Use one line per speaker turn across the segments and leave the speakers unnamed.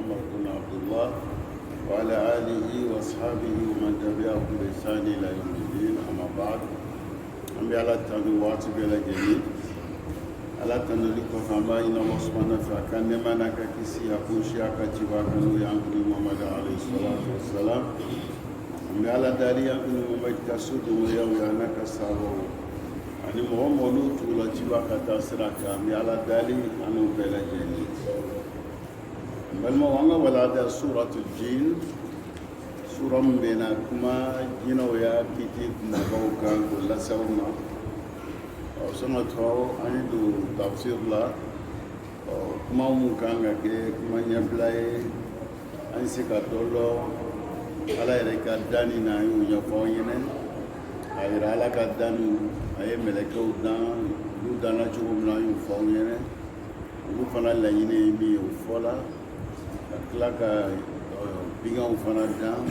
محمد بن عبد الله وعلى آله وأصحابه ومن تبعهم بإحسان إلى يوم الدين أما بعد أمي على التنوات بلا جميل على تنلك فما إن الله سبحانه وتعالى ما نكاكسي أكون شيئا كتبا يانكني محمد عليه الصلاة والسلام أمي على داري يانكني محمد كسود ويوم يانك سابو ani mɔgɔ mɔlu tugula ciba ka taa sira kan mi ala dali anu bɛɛ lajɛlen balimaw an ka walada suratul jin sura min bɛ na kuma jinɛw y'a kiti kumabaw kan k'o lase aw ma sɔnɔtɔ an ye don tafsir la kuma min kan ka kɛ kuma ɲɛbila ye an se ka dɔ dɔn ala yɛrɛ ka danni na an y'o ɲɛfɔ an ɲɛna a yira ala ka danni a ye mɛlɛkɛw dan olu danna cogo min na an y'o fɔ aw ɲɛna olu fana laɲini ye min ye o fɔla ka tila ka biganw fana dan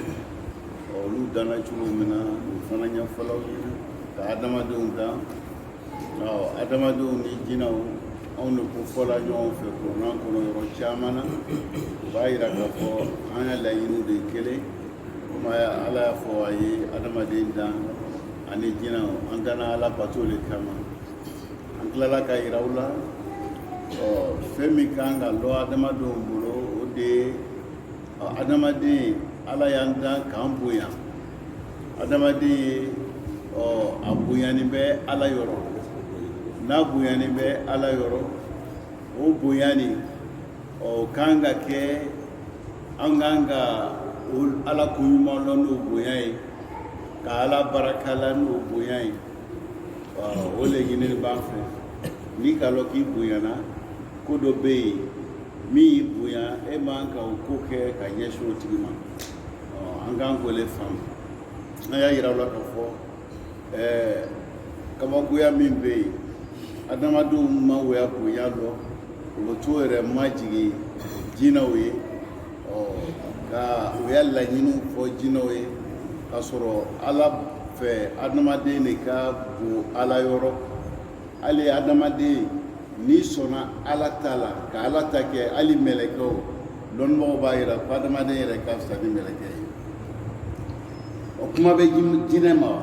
olu danna cogo min na o fana ɲɛfɔla aw ɲɛna ka adamadenw dan adamadenw ni jinɛw anw de ko fɔla ɲɔgɔn fɛ kuranɛ kɔnɔ yɔrɔ caman na o b'a yira k'a fɔ an ka laɲiniw de ye kelen komi ala y'a fɔ a ye adamaden dan ani jinɛw an danna ala bato le kama an tilala ka yira u la fɛn min kan ka lɔ adamadenw bolo o de ye adamaden ala y'an dan k'an bonya adamaden ye a bonyani bɛ ala yɔrɔ n'a bonyani bɛ ala yɔrɔ o bonyani kan ka kɛ an kan ka ala ko ɲuman dɔn n'o bonya ye ka ala barakala n'o bonya ye o le ɲini b'an fɛ n'i ka lɔ k'i bonyana ko dɔ bɛ yen min y'i bonya e man ka o ko kɛ ka ɲɛsin o tigi ma an k'an k'o le faamu an y'a yira o la k'a fɔ kabakoya min bɛ yen adamadenw ma woya bonya lɔ o bɛ to yɛrɛ majigin jinɛw ye ka o y'a laɲiniw fɔ jinɛw ye k'a sɔrɔ ala fɛ adamaden de ka bon ala yɔrɔ hali adamaden n'i sɔnna ala ta la ka ala ta kɛ hali mɛlɛkɛw dɔnnibagaw b'a yira ko adamaden yɛrɛ ka fisa ni mɛlɛkɛ ye o kuma bɛ jinɛ ma wa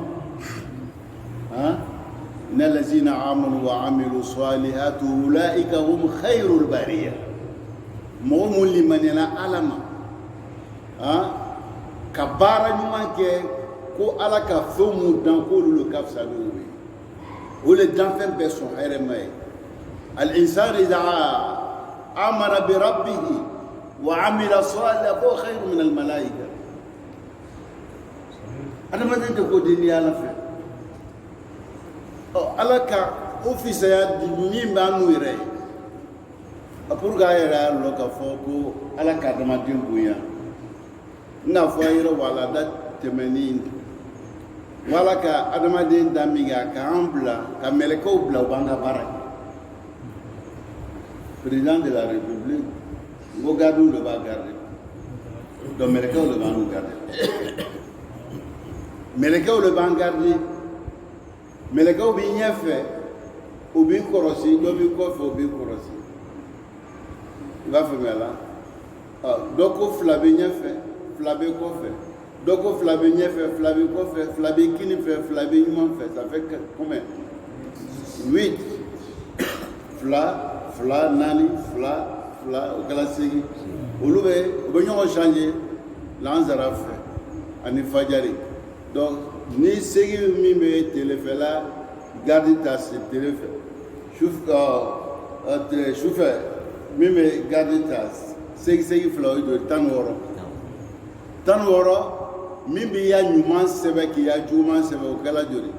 إن الذين آمنوا وعملوا الصالحات أولئك هم خير البرية مو لمن ينا علم كبارا نمان كي كو على كفوم دان كل كفسانو ولا دان فين بسون هرماي الإنسان إذا آمن بربه وعمل صالحا فهو خير من الملائكة أنا ما تقول دنيا على فين ala ka ofisaya di min b'an n'u yɛrɛ ye pour que a yɛrɛ y'a lɔ k'a fɔ ko ala ka adamaden bonya i n'a fɔ a yɛrɛ walada tɛmɛnen wala ka adamaden da min kɛ a k'an bila ka mɛlɛkɛw bila u b'an ka baara kɛ président de la république n ko gardiw de b'a garder donc mɛlɛkɛw de b'an n'u garder mɛlɛkɛw de b'an garder mɛlɛkɛw b'i ɲɛfɛ u b'i kɔlɔsi dɔ b'i kɔfɛ u b'i kɔlɔsi i b'a faamuya la dɔ ko fila b'i ɲɛfɛ fila b'i kɔfɛ dɔ ko fila b'i ɲɛfɛ fila b'i kɔfɛ fila b'i kini fɛ fila b'i ɲuman fɛ ça fait combien 8 fila naani fila o kɛra 8 olu bɛ ɲɔgɔn changer lansara fɛ ani fajari donc ni segi min bɛ telefɛla gardi ta se telefɛ sufɛ min bɛ gardi ta segi fila o ye joli 16 min bɛ ya ɲuman sɛbɛn k'i ya juguman sɛbɛn o kɛra joli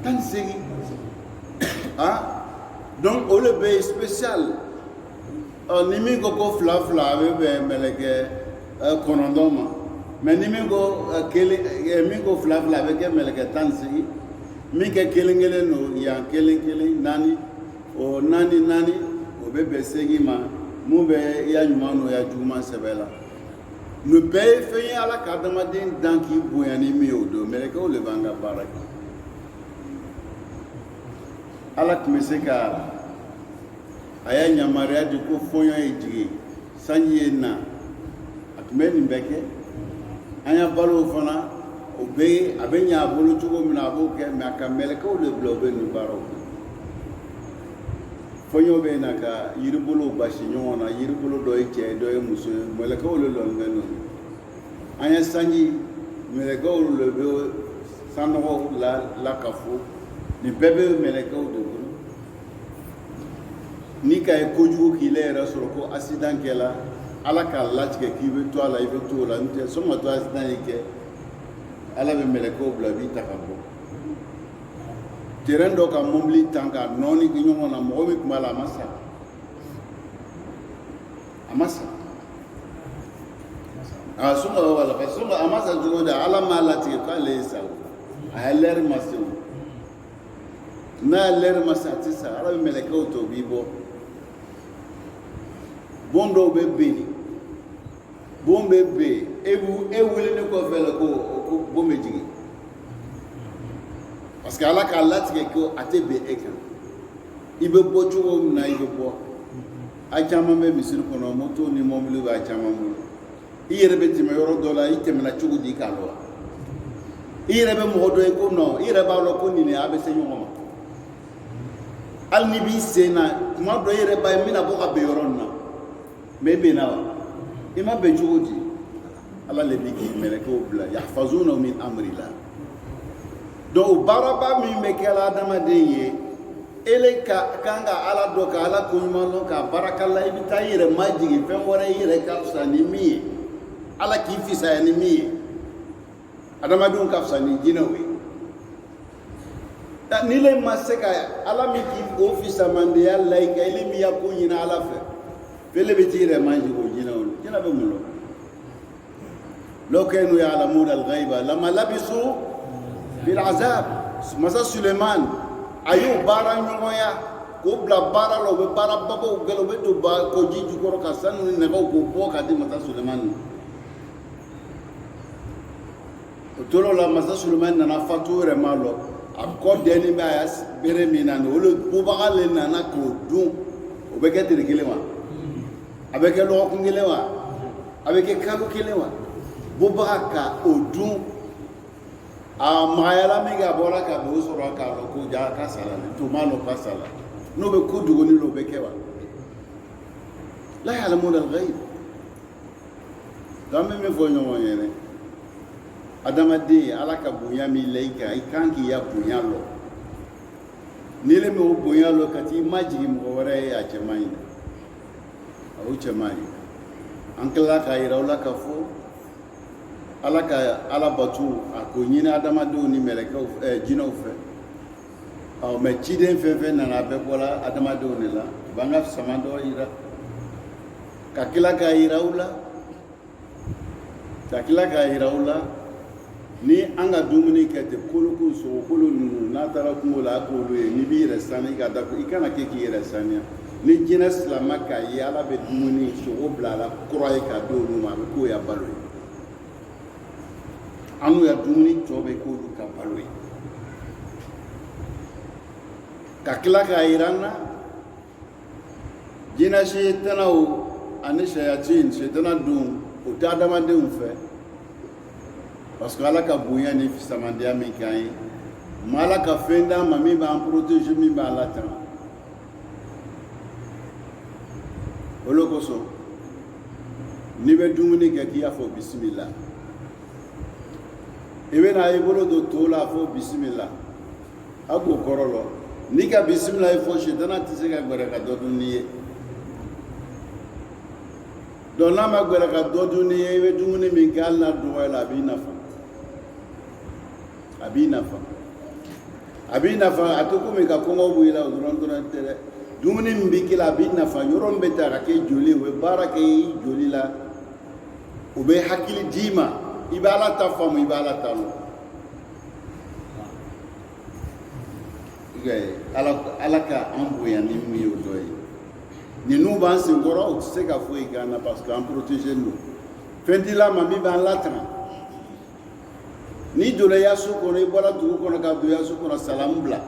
18 donc o le bɛ spécial ni min ko fila a bɛ bɛn mɛlɛkɛ 9 ma mais ni min ko fila a bɛ kɛ mɛlɛkɛ 18 min kɛ kelen no yan kelen naani o naani o bɛ bɛn 8 ma mun bɛ ya ɲuman n'o ya juguman sɛbɛn la nin bɛɛ ye fɛn ye ala ka adamaden dan k'i bonya ni min ye o don mɛlɛkɛw de b'an ka baara kɛ ala tun bɛ se ka a y'a yamaruya di ko fɔɲɔ ye jigi sanji ye na a tun bɛ nin bɛɛ kɛ an y'a balo fana o bɛ a bɛ ɲɛ a bolo cogo min na a b'o kɛ mɛ a ka mɛlɛkɛw de bila o bɛ nin baaraw kɛ fɔɲɔ bɛ na ka yiribolo basi ɲɔgɔn na yiribolo dɔ ye cɛ dɔ ye muso ye mɛlɛkɛw de lɔn bɛ n'o an ye sanji mɛlɛkɛw de bɛ sanɔgɔ la ka fɔ nin bɛɛ bɛ mɛlɛkɛw de bolo ni ka ye kojugu k'i la yɛrɛ sɔrɔ ko accident kɛla ala k'a latigɛ k'i bɛ to a la i bɛ to o la n tɛ sɔn ka to accident ye kɛ ala bɛ mɛlɛkɛw bila b'i ta ka bɔ terrain dɔ ka mobili tan ka nɔɔni ɲɔgɔn na mɔgɔ min tun b'a la a ma sa a ma sa a sɔn ka wala parce que a ma sa cogo di ala m'a latigɛ k'ale ye sa a ye lɛri ma se o n'a ye lɛri ma se a tɛ sa ala bɛ mɛlɛkɛw to b'i bɔ bon dɔw bɛ ben bon bɛ ben e welelen kɔfɛ la ko bon bɛ jigin parce que ala k'a latigɛ ko a tɛ ben e kan i bɛ bɔ cogo min na i bɛ bɔ a caman bɛ misiri kɔnɔ moto ni mobili b'a caman bolo i yɛrɛ bɛ tɛmɛ yɔrɔ dɔ la i tɛmɛna cogo di k'a dɔn i yɛrɛ bɛ mɔgɔ dɔ ye ko non i yɛrɛ b'a dɔn ko nin de a bɛ se ɲɔgɔn ma hali ni b'i sen na tuma dɔ i yɛrɛ b'a ye n bɛna bɔ ka bɛn yɔrɔ nin na mais bɛn na wa i ma bɛn cogo di ala le bɛ k'i mɛlɛkɛw bila yahfazuna min amrillah donc baaraba min bɛ kɛla adamaden ye ele kan ka ala dɔn ka ala ko ɲuman dɔn ka baraka la i bɛ taa i yɛrɛ majigin fɛn wɛrɛ i yɛrɛ ka fisa ni min ye ala k'i fisaya ni min ye adamadenw ka fisa ni jinɛw ye ni le ma se ka ala min k'i o fisamandeya la i ka ile min ya ko ɲini ala fɛ fele bɛ t'i yɛrɛ majigin o jinɛw la jinɛ bɛ mun dɔn law kanu ya'lamuna al-ghayba lama labisu fil azab masa Suleiman a y'o baara ɲɔgɔnya k'o bila baara la u bɛ baara babaw kɛ u bɛ don koji jukɔrɔ ka sanu ni nɛgɛw k'o bɔ k'a di masa Suleiman o tora o la masa Suleiman nana fatu yɛrɛ ma lɔ a kɔ dɛni bɛ a y'a bere min na olu bubaga le nana k'o dun o bɛ kɛ tile kelen wa a bɛ kɛ lɔgɔkun kelen wa a bɛ kɛ kalo kelen wa bubaga ka o dun a magayala min kɛ a bɔra ka b'o sɔrɔ k'a lɔ ko ja ka sara ni to ma lɔ ka sara n'o bɛ ko dogoni la o bɛ kɛ wa la ya'lamuna al-ghayb donc an bɛ min fɔ ɲɔgɔn ye dɛ adamaden ala ka bonya min la i kan i kan k'i ya bonya lɔ n'i le m'o bonya lɔ ka t'i majigin mɔgɔ wɛrɛ ye a cɛ man ɲi dɛ a y'o cɛ man ɲi an tilala k'a yira aw la ka fɔ ala ka ala bato a ko ɲini adamadenw ni mɛlɛkɛw jinɛw fɛ mɛ ciden fɛn fɛn nana a bɛɛ bɔra adamadenw de la u b'an ka sama dɔ yira ka tila k'a yira aw la ka tila k'a yira aw la ni an ka dumuni kɛ ten koloko sogokolo ninnu n'a taara kungo la a k'olu ye n'i b'i yɛrɛ saniya ka da i kana kɛ k'i yɛrɛ saniya ni jinɛ silama k'a ye ala bɛ dumuni sogo bila a la kura ye k'a di olu ma a bɛ k'o ya balo ye an n'u ya dumuni tɔ bɛ k'olu ka balo ye ka tila k'a yira an na jinɛ sitanaw ani sitana dun o tɛ adamadenw fɛ parce que ala ka bonya ni fisamandiya min k'an ye ma ala ka fɛn d'an ma min b'an protéger min b'an latanga o le kosɔn n'i bɛ dumuni kɛ k'i y'a fɔ bisimila i bɛ na i bolo don to la a fɔ bisimila a k'o kɔrɔ lɔ n'i ka bisimila ye fɔ sitana tɛ se ka gbɛrɛ ka dɔ dun n'i ye donc n'a ma gbɛrɛ ka dɔ dun n'i ye i bɛ dumuni min kɛ hali n'a dɔgɔya la a b'i nafa a b'i nafa a b'i nafa a tɛ komi ka kɔngɔ bɔ i la o dɔrɔn tɛ dɛ dumuni min bɛ k'i la a b'i nafa yɔrɔ min bɛ ta ka kɛ joli ye o bɛ baara kɛ i joli la o bɛ hakili d'i ma i bɛ ala ta faamu i bɛ ala ta lɔ ala ka an bonya ni min ye o dɔ ye ninnu b'an senkɔrɔ o tɛ se ka foyi k'an na parce que an protégé don fɛn t'i la ma min b'an latanga n'i donna yaso kɔnɔ i bɔra dugu kɔnɔ ka don yaso kɔnɔ salamu bila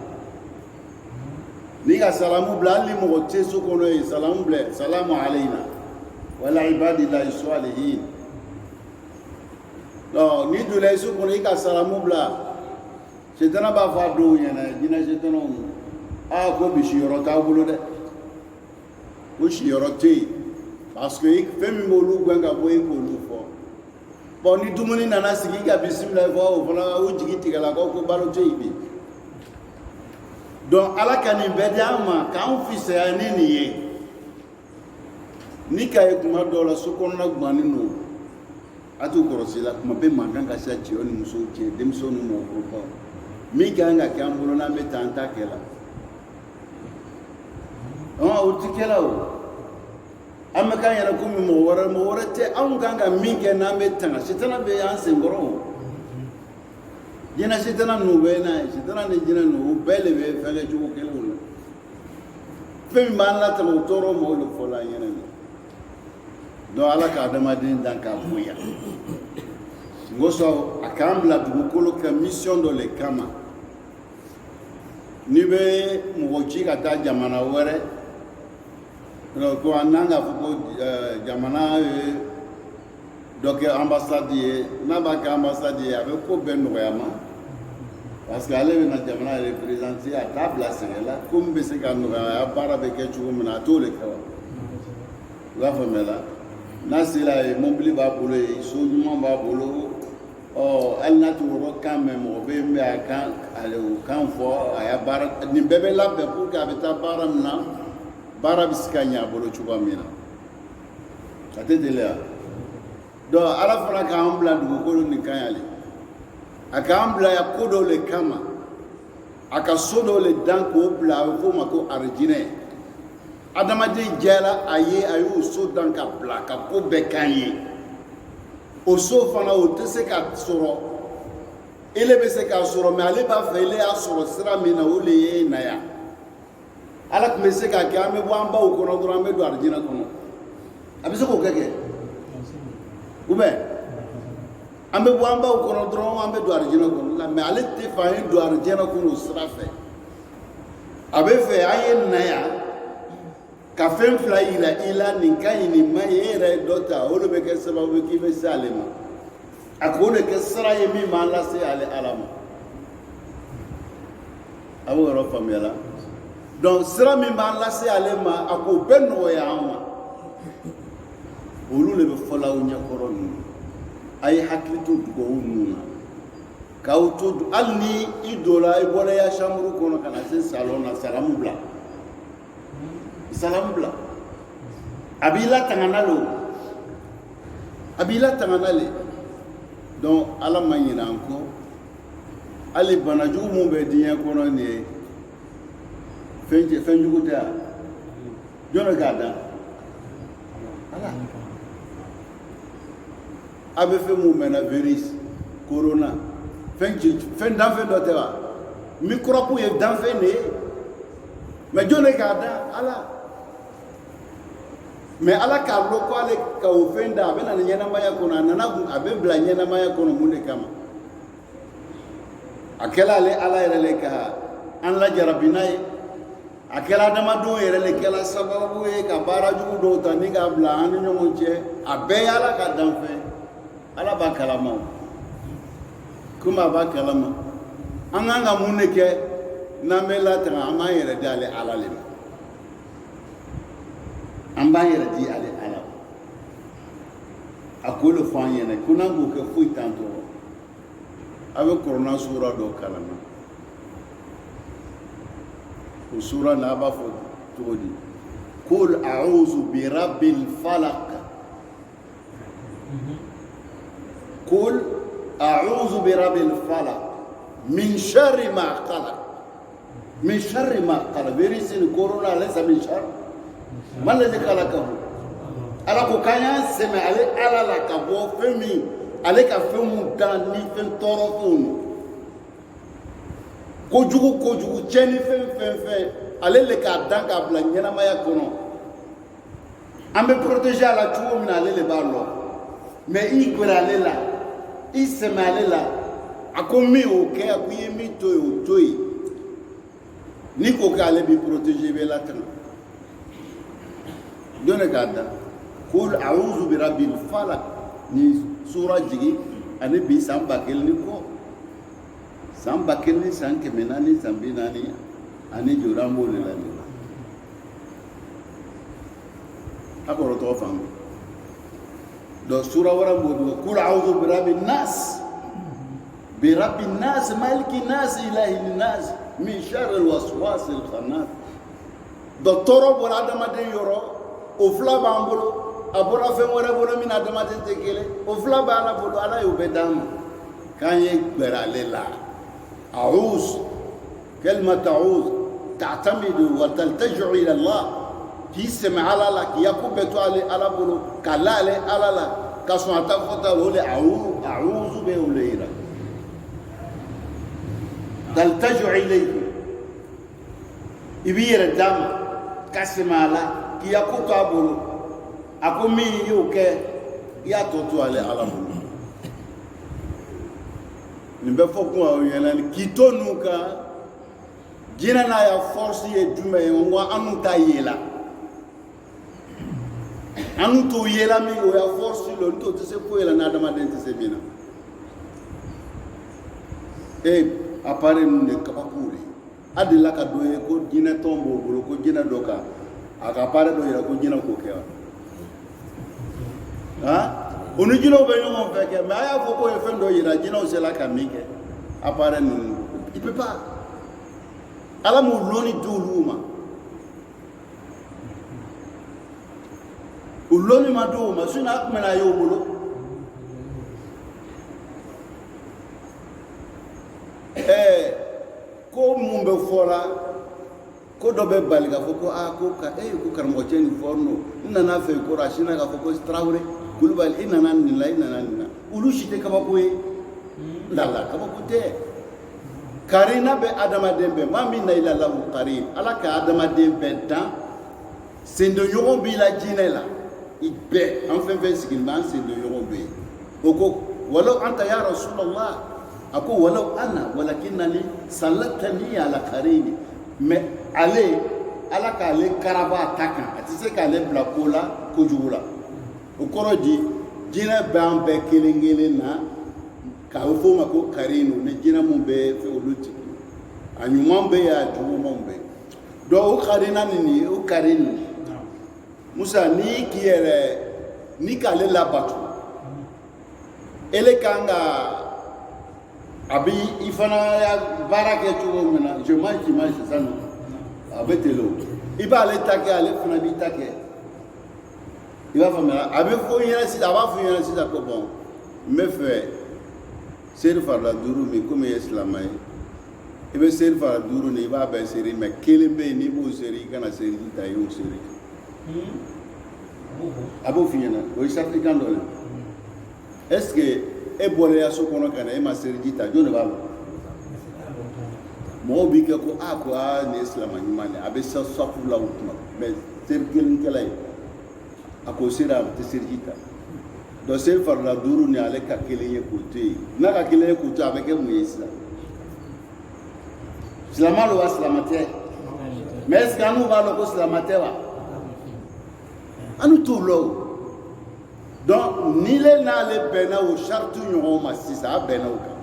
ni ka salamu bila hali mɔgɔ tɛ so kɔnɔ ye salamu bila salamu alayna wala ibadillahi salihin donc ni donna so kɔnɔ i ka salamu bila sitana b'a fɔ a dɔw ɲɛna jinɛ sitanaw ko bi siyɔrɔ t'a bolo dɛ ko siyɔrɔ tɛ yen parce que fɛn min b'olu gɛn ka bɔ yen k'olu fɔ bon ni dumuni nana sigi ka bisimila fɔ o fana o jigi tigɛla ko balo tɛ yen bi donc ala ka nin bɛɛ di an ma k'an fisaya ni nin ye ni ka ye kuma dɔw la so kɔnɔna guwannen don a t'u kɔlɔsi la kuma bɛɛ mankan ka se cɛw ni musow cɛ denmisɛnw ni mɔgɔkɔrɔbaw min ka kan ka kɛ an bolo n'an bɛ taa an ta kɛ la o tɛ kɛ la o an bɛ k'an yɛrɛ komi mɔgɔ wɛrɛ tɛ anw kan ka min kɛ n'an bɛ tanga sitana bɛ an senkɔrɔ o jinɛ sitana ninnu bɛ n'a ye sitana ni jinɛ ninnu o bɛɛ de bɛ fɛn kɛ cogo kelenw na fɛn min b'an latɛmɛ o tɔɔrɔ ma o de fɔla an ɲɛna nin donc ala ka adamaden dan k'a bonya n ko sɔn a k'an bila dugukolo ka mission dɔ le kama n'i bɛ mɔgɔ ci ka taa jamana wɛrɛ ko an n'an k'a fɔ ko jamana ye dɔ kɛ ambassade ye n'a b'a kɛ ambassade ye a bɛ ko bɛɛ nɔgɔya ma parce que ale bɛna jamana représenter a t'a bila sɛgɛn la ko min bɛ se ka nɔgɔya a baara bɛ kɛ cogo min na a t'o de kɛ wa i b'a faamuya la n'a sera yen mobili b'a bolo yen so ɲuman b'a bolo hali n'a t'o yɔrɔ kan mɛn mɔgɔ bɛ yen min bɛ a kan o kan fɔ a y'a baara nin bɛɛ bɛ labɛn pour que a bɛ taa baara min na baara bɛ se ka ɲɛ a bolo cogoya min na a tɛ deli wa donc ala fana k'an bila dugukolo nin kan yan a k'an bila yan ko dɔw le kama a ka so dɔw le dan k'o bila a bɛ f'o ma ko arijinɛ adamaden jɛra a ye a y'o so dan ka bila ka ko bɛɛ k'an ye o so fana o tɛ se ka sɔrɔ ele bɛ se k'a sɔrɔ mais ale b'a fɛ ele y'a sɔrɔ sira min na o le ye na yan ala tun bɛ se k'a kɛ an bɛ bɔ an baw kɔnɔ dɔrɔn an bɛ don arijinɛ kɔnɔ a bɛ se k'o kɛ ou bien an bɛ bɔ an baw kɔnɔ dɔrɔn an bɛ don arijinɛ kɔnɔ mais ale tɛ fɛ an ye don arijinɛ kɔnɔ o sira fɛ a bɛ fɛ an ye na yan ka fɛn fila yira i la nin ka ɲi nin man ɲi e yɛrɛ ye dɔ ta o de bɛ kɛ sababu ye k'i bɛ se ale ma a k'o de kɛ sira ye min b'an lase ale ala ma a b'o yɔrɔ faamuya la donc sira min b'an lase ale ma a k'o bɛɛ nɔgɔya an ma olu de bɛ fɔla aw ɲɛkɔrɔ ninnu a ye hakili to dugawu ninnu na k'aw to hali ni i donna i bɔra i ka chambre kɔnɔ ka na se salon na salamu bila salamu bila a b'i latanga na le a b'i latanga na le donc ala ma ɲinɛ an kɔ hali banajugu min bɛ diɲɛ kɔnɔ nin ye fɛn jugu tɛ wa jɔn de k'a dan ala a bɛ fɛn min mɛnna virus corona fɛn danfɛn dɔ tɛ wa microbe ye danfɛn de ye mais jɔn de k'a dan ala mais ala k'a dɔn ko ale ka o fɛn da a bɛ na ni ɲɛnamaya kɔnɔ a nana a bɛ bila ɲɛnamaya kɔnɔ mun de kama a kɛla ale ala yɛrɛ le ka an lajarabi n'a ye a kɛra adamadenw yɛrɛ le kɛla sababu ye ka baara jugu dɔw ta ni k'a bila an ni ɲɔgɔn cɛ a bɛɛ ye ala ka danfɛn ala b'a kalama o komi a b'a kalama an kan ka mun de kɛ n'an bɛ latanga an b'an yɛrɛ di ale ala le ma an b'an yɛrɛ di ale ala ma a k'o de fɔ an ɲɛna ko n'an k'o kɛ foyi t'an tɔɔrɔ a bɛ kɔrɔna sura dɔ kalama o sura n'a b'a fɔ cogo di kul a'udhu bi rabbil falaq kul a'udhu bi rabbil falaq min sharri ma khalaq min sharri ma khalaq virisin corona laysa min sharri man ladhi khalaqahu ala ko k'an y'an sɛmɛ ale ala la ka bɔ fɛn min ale ka fɛn mun dan ni fɛn tɔɔrɔ fɛnw kojugu tiɲɛni fɛn ale le k'a dan k'a bila ɲɛnamaya kɔnɔ an bɛ protéger a la cogo min na ale le b'a dɔn mais i gɛrɛ ale la i sɛmɛ ale la a ko min y'o kɛ a ko i ye min to yen o to yen ni ko k'ale b'i protéger i bɛ latanga jɔn k'a da kul a'udhu bi rabbil falaq ni sura jigi ani bi san 1000 ni kɔ san 1000 ni san 400 ni san 400 ani jɔra an b'o de la nin a kɔrɔ tɔgɔ faamu donc sura wɛrɛ b'o de kul a'udhu bi rabbin nas برب الناس مالك الناس إله الناس من شر الوسواس الخناس دكتور بولا دمادين يورو أفلا بامبولو أبورا فين ورا بولا من دمادين تكيله أفلا بالا بولو على يوبدام كان يكبر على أعوذ كلمة أعوذ تعتمد وتلتجع إلى الله كيسم على لك يكون بتوالي على بولو كلا على لا كسمة تفوت ولا أعوذ بوليرا تلتجع إليه يبير الدم كسمالا كي يكون تابولو أكو مين يوكي ياتوتو على بولو نبفوكو يلان كيتو نوكا جينا يا فورس يجمع يوم أنو تايلا أنو تو يلا مي يا فورس لو نتو تسيبو يلا نادما دين تسيبينا appareil nun de kabakure adila ka doye ko jina tombo bolo ko jina doka aka appareil do yira ko jina ko kewa onu jino be nyom feke mais aya ko ko fen do yira jina o sela ka mike appareil nun il peut pas ala mo loni doluma o loni ma do ma suna akmena yo bolo ko mun bɛ fɔra ko dɔ bɛ bali k'a fɔ ko ko ko karamɔgɔ cɛ nin fɔ no n nana fɛ ko a sinna k'a fɔ ko Tarawele Kulubali i nana nin la i nana nin na olu si tɛ kabako ye lala kabako tɛ karina bɛ adamaden bɛɛ maa min na i la lahu karim ala ka adamaden bɛɛ dan sendoɲɔgɔn b'i la jinɛ la i bɛɛ an fɛn fɛn sigilen bɛ an sendoɲɔgɔn bɛ yen o ko walaw anta ya Rasulallah أقول ولو أنا ولكنني سلطني على قريني ما عليه على كله كربا تكن أتسي كله بلا كولا كجولا وكرودي جينا بام بكيلينغيلنا كأوفو ما كو كارينو نجينا مبى في أولوتي أنيوم بى يا جو مبى دو كارينا نني أو كارينو موسى ني كيره ني كله لاباتو إلى كانغا abi ifana ya barake chugo mena je manji sanu abetelo iba le take ale fana bi take iba fama abi fo yena si aba fo yena si da ko bon me fe ser farla duru mi comme islamay ibe ser farla duru ni iba ba seri me kelembe ni bo seri kana seri ta yo seri abo fi yena o isafi kandole est-ce que e bɔra ya so kɔnɔ kana e ma seriji ta jɔn de b'a la mɔgɔw b'i kɛ ko nin ye silama ɲuman de a bɛ safu la o tuma mais seri kelenkɛla ye a ko sera a tɛ seriji ta donc seri farila 5 ni ale ka kelen ye k'o to yen n'a ka kelen ye k'o to a bɛ kɛ mun ye sisan silama don wa silama tɛ mais est ce que an n'u b'a dɔn ko silama tɛ wa an n'u t'o la o. Donc, ni les n'allez bena au chartu n'auront ma si ça bena au cas.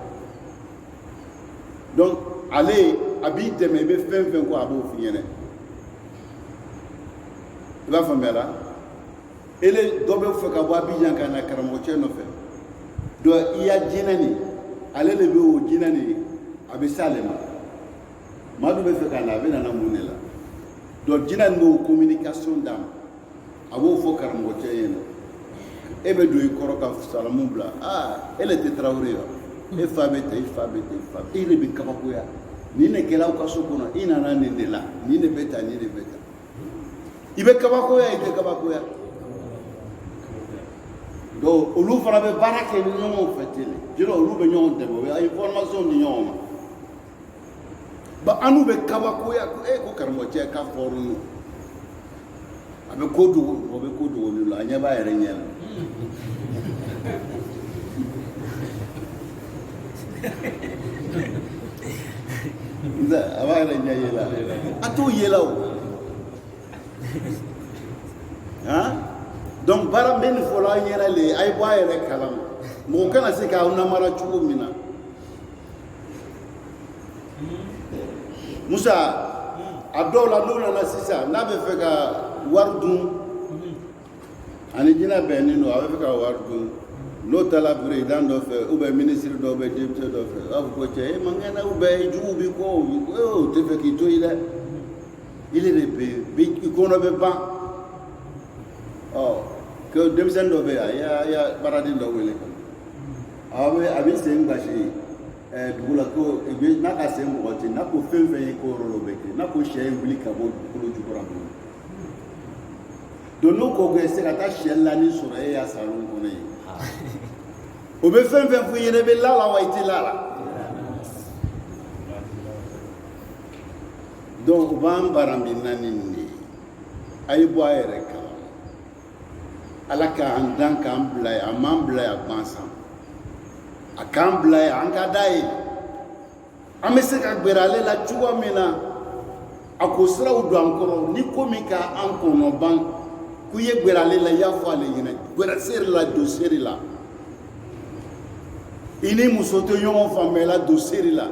Donc, allez, habite mais fais quoi à vous finir. Il va faire là. Et les doubles fois qu'à voir bien qu'un acramoche ne fait. Donc, il y a djinani. Allez le bureau djinani. Abisalema. Madou me fait qu'à la veine à la monnaie là. Donc, djinani nos communication d'âme. À vous faut caramoche yen. Ebe do ikoro ka salamu bla ele te Traoré e fa bete ile bi kabako ya ni ne kela ka sokono ina na ne de la ni ne beta ibe kabako ya ite kabako ya do olu fana be barake ni ñoo fetele jiro olu be ñoo debo ya information ni ñoo ba anu be kabako ya ko karmo je ka foru no abe kodu ni la nya ba yere nyela aba yɛrɛ ɲɛ yela a t'o yela o han donc baara bɛ nin fɔla an ɲɛna le a ye bɔ a yɛrɛ kalama mɔgɔ kana se k'aw namara cogo min na Musa a dɔw la n'u nana sisan n'a bɛ fɛ ka wari dun ani jinɛ bɛnnen don a bɛ fɛ ka wari dun n'o taara président dɔ fɛ ou bien ministre dɔ bɛ député dɔ fɛ a b'a fɔ ko cɛ e man kɛnɛ ou bien jugu b'i kɔ o tɛ fɛ k'i to yen dɛ ile de bɛ yen i kɔnɔ bɛ ban que denmisɛnnin dɔ bɛ yan a y'a baaraden dɔ wele a bɛ sen gasi dugu la ko n'a ka sen mɔgɔ ten n'a ko fɛn fɛn ye ko yɔrɔ dɔ bɛ kɛ n'a ko sɛ ye wuli ka bɔ dugukolo jukɔrɔ bolo donc n'o ko kɛ se ka taa sɛ lani sɔrɔ e y'a salon kɔnɔ yen o bɛ fɛn fɛn fɔ i ɲɛna i bɛ la la wa i tɛ la la donc u b'an bara min na nin de ye a ye bɔ a yɛrɛ kalama ala k'an dan k'an bila yen a m'an bila yen gansan a k'an bila yen an ka d'a ye an bɛ se ka gbɛrɛ ale la cogo min na a ko siraw don an kɔrɔ ni ko min k'an kɔnɔ ban k'u ye gbɛrɛ ale la i y'a fɔ ale ɲɛna gbɛrɛ seri la don seri la i ni muso tɛ ɲɔgɔn faamuyala don seri la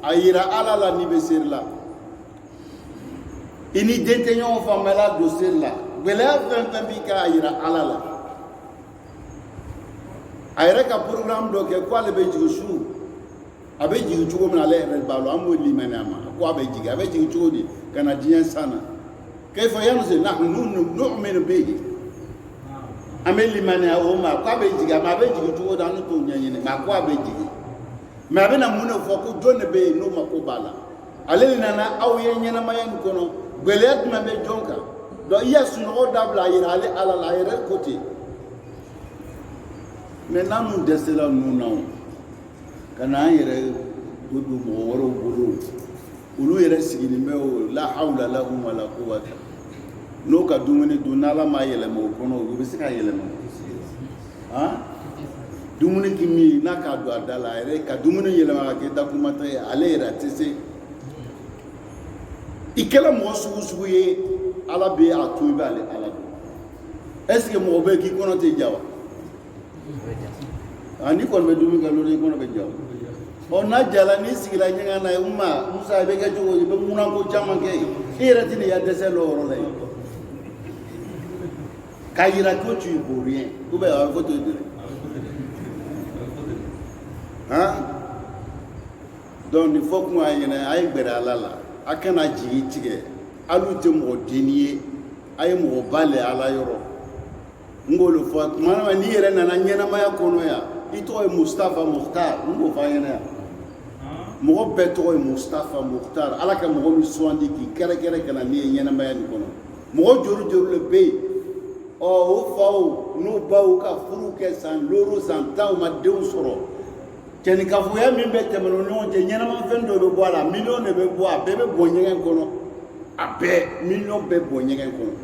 a yira ala la n'i bɛ seri la i ni den tɛ ɲɔgɔn faamuyala don seri la gɛlɛya fɛn fɛn b'i kan a yira ala la a yɛrɛ ka programme dɔ kɛ ko ale bɛ jigin su a bɛ jigin cogo min na ale yɛrɛ b'a dɔn an b'o limaniya ma ko a bɛ jigin cogo di ka na diɲɛ san na kayfa yanzil nahnu nu'minu bihi an bɛ limaniya o ma ko a bɛ jigin a bɛ jigin cogo di an t'o ɲɛɲini nka ko a bɛ jigin mais a bɛna mun de fɔ ko jɔn de bɛ yen n'o mako b'a la ale de nana aw ye ɲɛnamaya nin kɔnɔ gɛlɛya jumɛn bɛ jɔn kan donc i ya sunɔgɔ dabila a yira ale ala la a yɛrɛ ko ten mais n'an dɛsɛla ninnu na ka na an yɛrɛ to don mɔgɔ wɛrɛw bolo olu yɛrɛ sigilen bɛ o la hawla lahum wala quwwata n'o ka dumuni dun n'ala m'a yɛlɛma o kɔnɔ o bɛ se ka yɛlɛma han dumuni k'i min n'a k'a don a da la a yɛrɛ ka dumuni yɛlɛma ka kɛ dakumata ye ale yɛrɛ a tɛ se i kɛra mɔgɔ sugu sugu ye ala bɛ a to i bɛ ale ala dɔn est ce que mɔgɔ bɛ yen k'i kɔnɔ tɛ ja wa n'i kɔni bɛ dumuni kɛ lori i kɔnɔ bɛ ja wa n'a jala n'i sigira ɲɛgɛn na ye musa i bɛ kɛ cogo di i bɛ munako caman kɛ yen i yɛrɛ tɛ nin ya dɛsɛ lɔ yɔrɔ la yen k'a yira ko tu es pour rien ou bien a bɛ fɔ to yen han donc nin fɔ kun a ɲɛna a ye gbɛrɛ ala la a kana jigi tigɛ hali tɛ mɔgɔ denni ye a ye mɔgɔ ba le ala yɔrɔ n b'olu fɔ tuma na n'i yɛrɛ nana ɲɛnamaya kɔnɔ yan i tɔgɔ ye mustafa mukhtar n b'o fɔ a ɲɛna yan mɔgɔ bɛɛ tɔgɔ ye mustafa mukhtar ala ka mɔgɔ min sugandi k'i kɛrɛkɛrɛ ka na n'i ye ɲɛnamaya nin kɔnɔ mɔgɔ joli joli le bɛ yen o faw n'u baw ka furu kɛ san looro san tan u ma denw sɔrɔ cɛnikafoya min bɛ tɛmɛ o ɲɔgɔn cɛ ɲɛnamafɛn dɔ bɛ bɔ a la miliyɔn de bɛ bɔ a bɛɛ bɛ bɔn ɲɛgɛn kɔnɔ a bɛɛ miliyɔn bɛɛ bɔn ɲɛgɛn kɔnɔ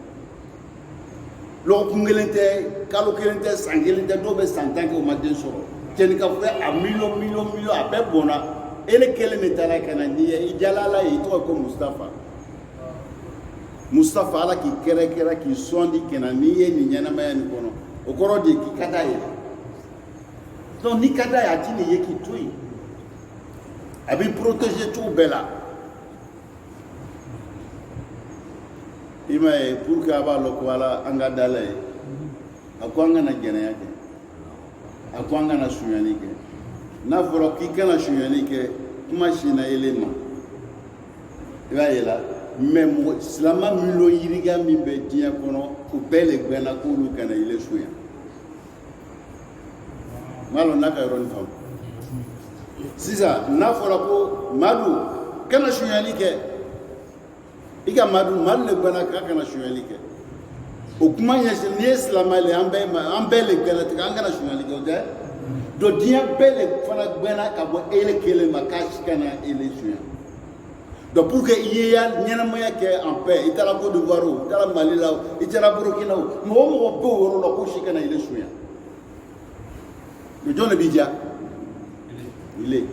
lɔgɔkun kelen tɛ kalo kelen tɛ san kelen tɛ dɔw bɛ san tan kɛ u ma den sɔrɔ cɛnikafoya a miliyɔn a bɛɛ bɔnna e ne kelen de taara ka na n'i ye i jala ala ye i tɔgɔ ko mustafa ala k'i kɛrɛkɛrɛ k'i sɔndi ka na n'i ye nin ɲɛnamaya nin kɔnɔ o kɔrɔ de ye k'i ka d'a ye donc n'i ka d'a ye a ti nin ye k'i to yen a b'i protéger cogo bɛɛ la i m'a ye pour que a b'a lɔn ko ala an ka dala ye a ko an kana jɛnɛya kɛ a ko an kana suɲɛni kɛ n'a fɔra k'i kana suɲɛni kɛ kuma sinna ele ma i b'a ye la mais mɔgɔ silama miliyɔn yiriga min bɛ diɲɛ kɔnɔ o bɛɛ le gbɛnna k'olu kana ele suɲɛ n b'a dɔn n'a ka yɔrɔnin faamu sisan n'a fɔra ko madu kana suɲɛni kɛ i ka madu le gbɛnna k'a kana suɲɛni kɛ o kuma ɲɛsin n'i ye silama le an bɛɛ le gbɛnna tigɛ an kana suɲɛni kɛ o tɛ donc diɲɛ bɛɛ le fana gbɛnna ka bɔ ele kelen ma k'a si kana ele suɲɛ donc pour que i ye ɲɛnamaya kɛ en paix i taara Côte d'Ivoire o i taara Mali la o i taara Burkina o mɔgɔ o mɔgɔ bɛ o yɔrɔ la k'o si kana ele suɲɛ mais jɔn de b'i diya ile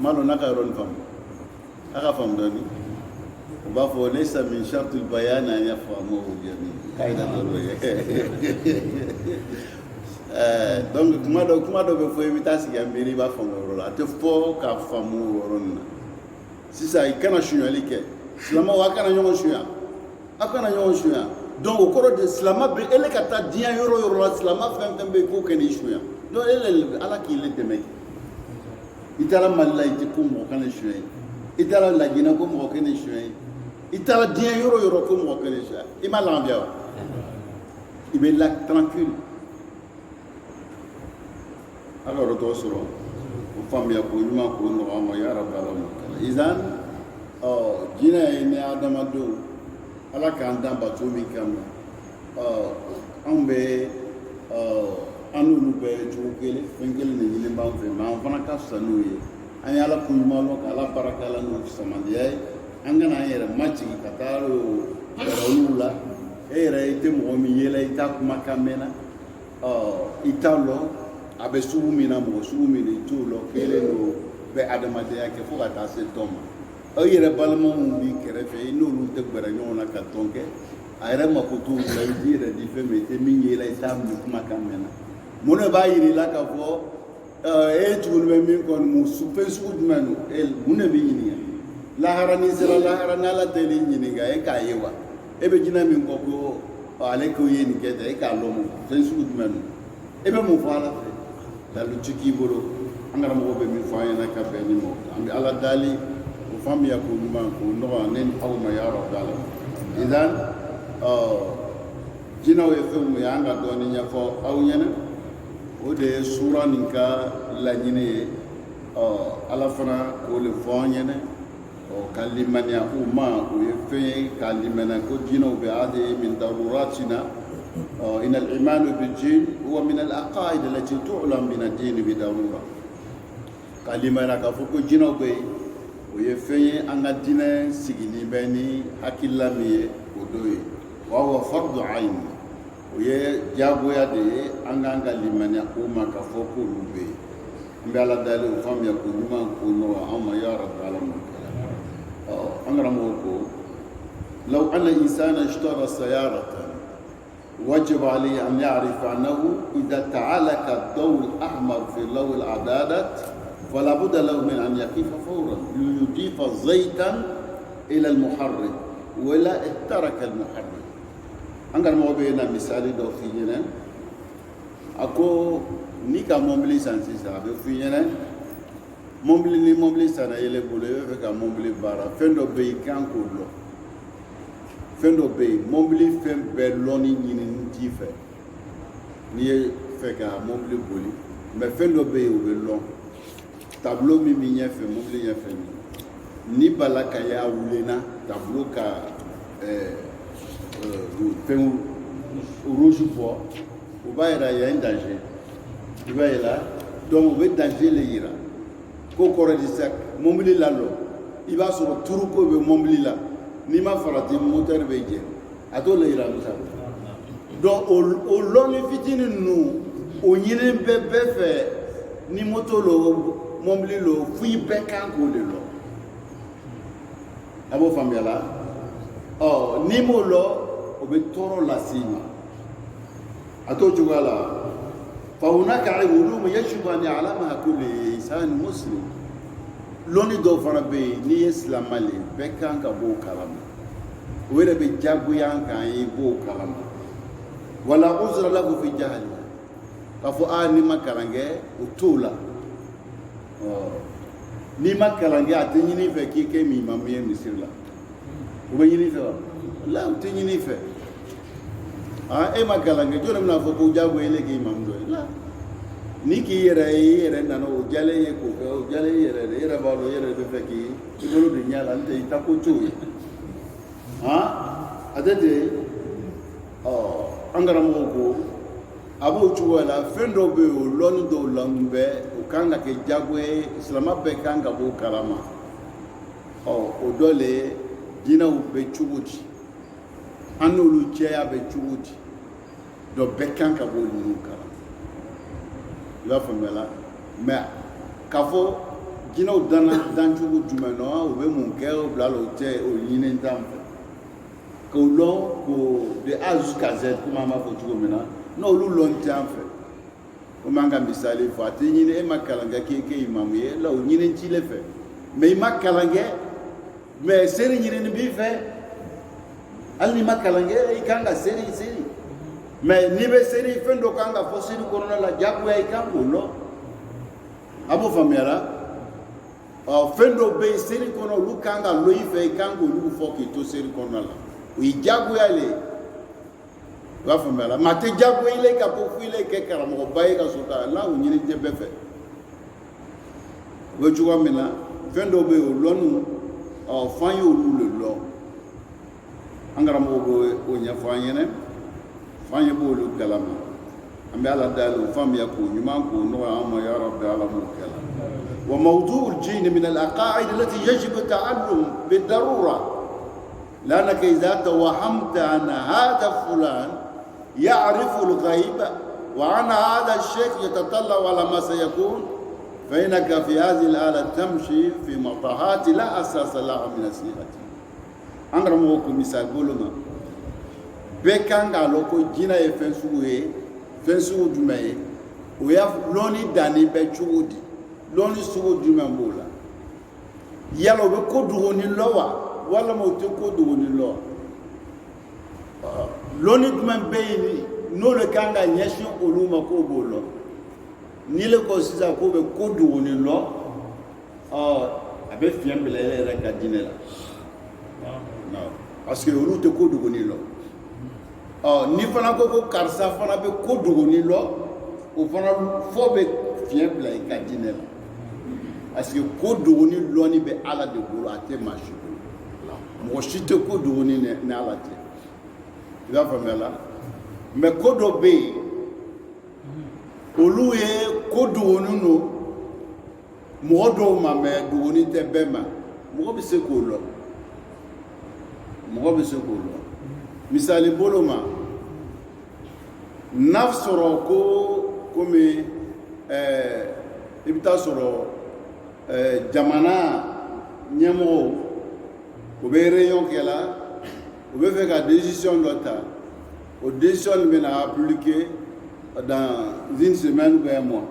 malo naka ron fam aka fam doni ba fo laysa min shart al bayan an yafhamu jami kaida do donc kuma do be fo invitasi ya mbiri ba fam ro la te fo ka famu ron sisa ikana shunyali ke silama wa kana nyongo shunya akana nyongo shunya donc au cours de silama be ele kata dia yoro la silama fem be ko keni shunya donc ele ala ki le deme itala malla ite ko mo kana shunya itala la gina ko mo keni shunya itala dia yoro ko mo keni shunya imala ambia ibe la tranquille alors to soro famia ko nyuma ko no ma ya rabbal alamin izan jina ene adama do ala kan dan ba to mi kam ambe anu be jogele fengel ni ni ba fe ma fana ka sanu ye an ala ko nyuma lo kala baraka la no samadiye an gana yere machi kataro rawula era ite mo mi yela ita kuma kamena italo abe subu mina mo subu mini tulo kele no be adamade yake fo ka ta se toma o yere balmo mu bi kerefe ino lu te gbara nyona ka tonke ayre ma ko tu la dire di fe mete mi yela ita mu kuma kamena mo ne ba yiri la ka fo tu no mi kon mu su fe su dmanu el mu ne bi yini la harani sira la harana la tele yini ga e ka yewa e be jina mi ko ko ale ko yini ke de ka lo mu fe su dmanu e be mu fala dalu ciki bolo angara mo be mi fayena ka be ni mo ambi ala dali o fam ya ko ma ko no nen awma ya rabbal idan jina we fum ya anga do ni nya fo aw nyana o de sura ninka la nyine ala fana ko le fo nyene o kalimania umma o ye fe kalimana ko jina be ade min daruratina إن الإيمان بالجن هو من العقائد التي تعلم من الدين بضرورة. كلمة نكافوكو جنو بي ويفني أن الدين سجني بني حكيلامي ودوي وهو فرض عين ويجابو يدي أن كلمة نقوم كافوكو لبي. بلا دليل فهم يكون ما كونوا أما يا رب العالمين. أنغراموكو لو أن الإنسان اشترى سيارة وجب عليه أن يعرف أنه إذا تعالك الضوء الأحمر في ضوء العدادة فلا بد له من أن يقف فورا ليضيف زيتا إلى المحرك ولا ترك المحرك. أنقر ما بينا مثال دو في جنة أكو نيكا مومبلي سانسيسا في جنة مومبلي سانا يلي بولي فكا مومبلي بارا فندو بي كان كولو fendo be mombili fem be loni nyini ntife ni feka mombili boli me fendo be o be lon tableau mi nya fe mombili nya fe ni balaka ya wulena tableau ka fem rouge po o ba era ya danger i ba ila donc o be danger le ira ko kore di sak mombili la lo i ba so turu ko be mombili la ni ma farati moteur be je ato le ira musa donc o loni fitini nu o nyine be fe ni moto lo mombili lo fui be kan ko le lo abo fambiala ni mo lo o be toro la sima ato jugala fa hunaka ulum yashbu an ya'lamaha kullu insan muslim loni do fana be ni islam mali be kan ka bo kalama wele be jagu yan kan yi bo kalama wala uzra lahu fi jahli ka fo ni makarange utula ni makarange atini fe ki ke mi mamiye misirla o be yini fe la utini fe e makarange jole na fo bo jagu ele ki mamdo la niki yere nano jale ye ko jale yere ba lo yere be feki ibolo de nyala nte itako chuyi adede angara moko abo chuwala fendo be o loni do lambe o kanga ke jagwe islama be kanga bo kalama o dole dina u be chuwuti anulu cheya be chuwuti do be kanga bo nu kalama la famela mais kafo jinɛw dancogo jumɛn na u bɛ mun kɛ o bila la o tɛ o ɲini t'an fɛ k'o lɔn k'o de A jusqu'à Z komi an b'a fɔ cogo min na n'olu lɔn t'an fɛ komi an ka misali fɔ a tɛ ɲini e ma kalan kɛ k'e kɛ imamu ye la o ɲini t'i le fɛ mais i ma kalan kɛ mais seri ɲinini b'i fɛ hali n'i ma kalan kɛ i kan ka seri mais n'i bɛ seri fɛn dɔ kan ka fɔ seri kɔnɔna la jagoya i kan k'o lɔn a b'o faamuyara fɛn dɔw bɛ yen seri kɔnɔ olu kan ka lɔ i fɛ i kan k'olu fɔ k'i to seri kɔnɔna la o ye jagoya le ye i b'a faamuyara maa tɛ jagoya i la ka fɔ f'i la kɛ karamɔgɔba ye ka sɔrɔ ka n'a o ɲini tɛ bɛɛ fɛ o bɛ cogoya min na fɛn dɔw bɛ yen o lɔnni f'an ye olu le lɔn an karamɔgɔ b'o ɲɛfɔ an ɲɛna f'an ye b'olu kalama an bɛ ala dayɛlɛ o faamuya k'o ɲuman k'o nɔgɔya an ma ya rabbi ala m'o kɛla وموضوع الجن من العقائد التي يجب التعلم بالضرورة لأنك إذا توهمت أن هذا فلان يعرف الغيب وأن هذا الشيخ يتطلع على ما سيكون فإنك في هذه الآلة تمشي في مطاحات لا أساس لها من الصيغة أنا موكو مثال بولما بكان قالوا كو جينا فنسوه جمعي ويا لوني داني بچودي lɔnni sugu jumɛn b'o la yala o bɛ ko dogoni lɔ wa walima o tɛ ko dogoni lɔ lɔnni jumɛn bɛ yen n'olu kan ka ɲɛsin olu ma k'o b'o lɔ n'i le ko sisan k'o bɛ ko dogoni lɔ a bɛ fiɲɛ bila e yɛrɛ ka diinɛ la parce que olu tɛ ko dogoni lɔ ni fana ko karisa fana bɛ ko dogoni lɔ o fana fɔ bɛ fiɲɛ bila i ka diinɛ la. Parce que ko dogoni lɔnni bɛ ala de bolo a tɛ maa si bolo mɔgɔ si tɛ ko dogoni ni ala tɛ i b'a faamuya la mais ko dɔ bɛ yen olu ye ko dogoni don mɔgɔ dɔw ma mais dogoni tɛ bɛɛ ma mɔgɔ bɛ se k'o lɔ misali bolo ma n'a sɔrɔ ko komi i bɛ taa sɔrɔ jamana ɲɛmɔgɔw u bɛ réunion kɛ la u bɛ fɛ ka décision dɔ ta o décision bɛ na appliquer dans une semaine ou un mois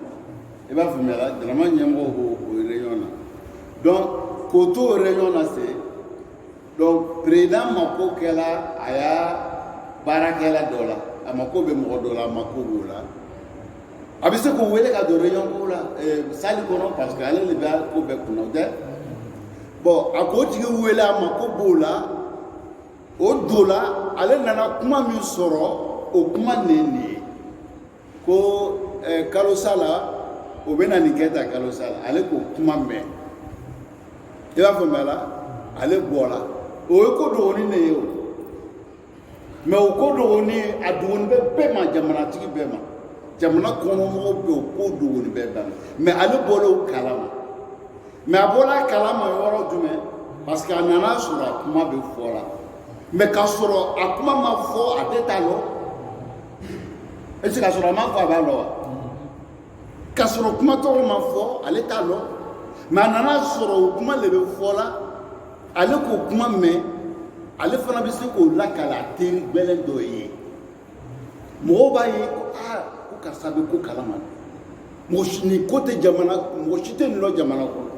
i b'a faamuya la jamana ɲɛmɔgɔw b'o réunion na donc k'o to o réunion na se donc président mako kɛla a y'a baarakɛla dɔ la a mako bɛ mɔgɔ dɔ la a mako b'o la a bɛ se k'o wele ka don réunion ko la salle kɔnɔ parce que ale de bɛ ko bɛɛ kunna o tɛ bon a k'o tigi wele a mako b'o la o don la ale nana kuma min sɔrɔ o kuma nin ye ko kalosa la o bɛ na nin kɛ tan kalosa la ale k'o kuma mɛn i b'a faamuya la ale bɔra o ye ko dogoni de ye o mais o ko dogoni a dogoni bɛ bɛɛ ma jamanatigi bɛɛ ma jamana kɔnɔmɔgɔw bɛ o ko dogoni bɛɛ dan mais ale bɔra o kalama mais a bɔra kalama yɔrɔ jumɛn parce que a nana sɔrɔ a kuma bɛ fɔ la mais k'a sɔrɔ a kuma ma fɔ a tɛ taa lɔ est-ce que k'a sɔrɔ a ma fɔ a b'a lɔ wa k'a sɔrɔ kuma tɔgɔ ma fɔ ale t'a lɔ mais a nana sɔrɔ o kuma de bɛ fɔ la ale k'o kuma mɛn ale fana bɛ se k'o lakale a teri gbɛlɛn dɔ ye mɔgɔw b'a ye ko ko karisa bɛ ko kalama mɔgɔ si nin ko tɛ jamana mɔgɔ si tɛ nin lɔ jamana kɔnɔ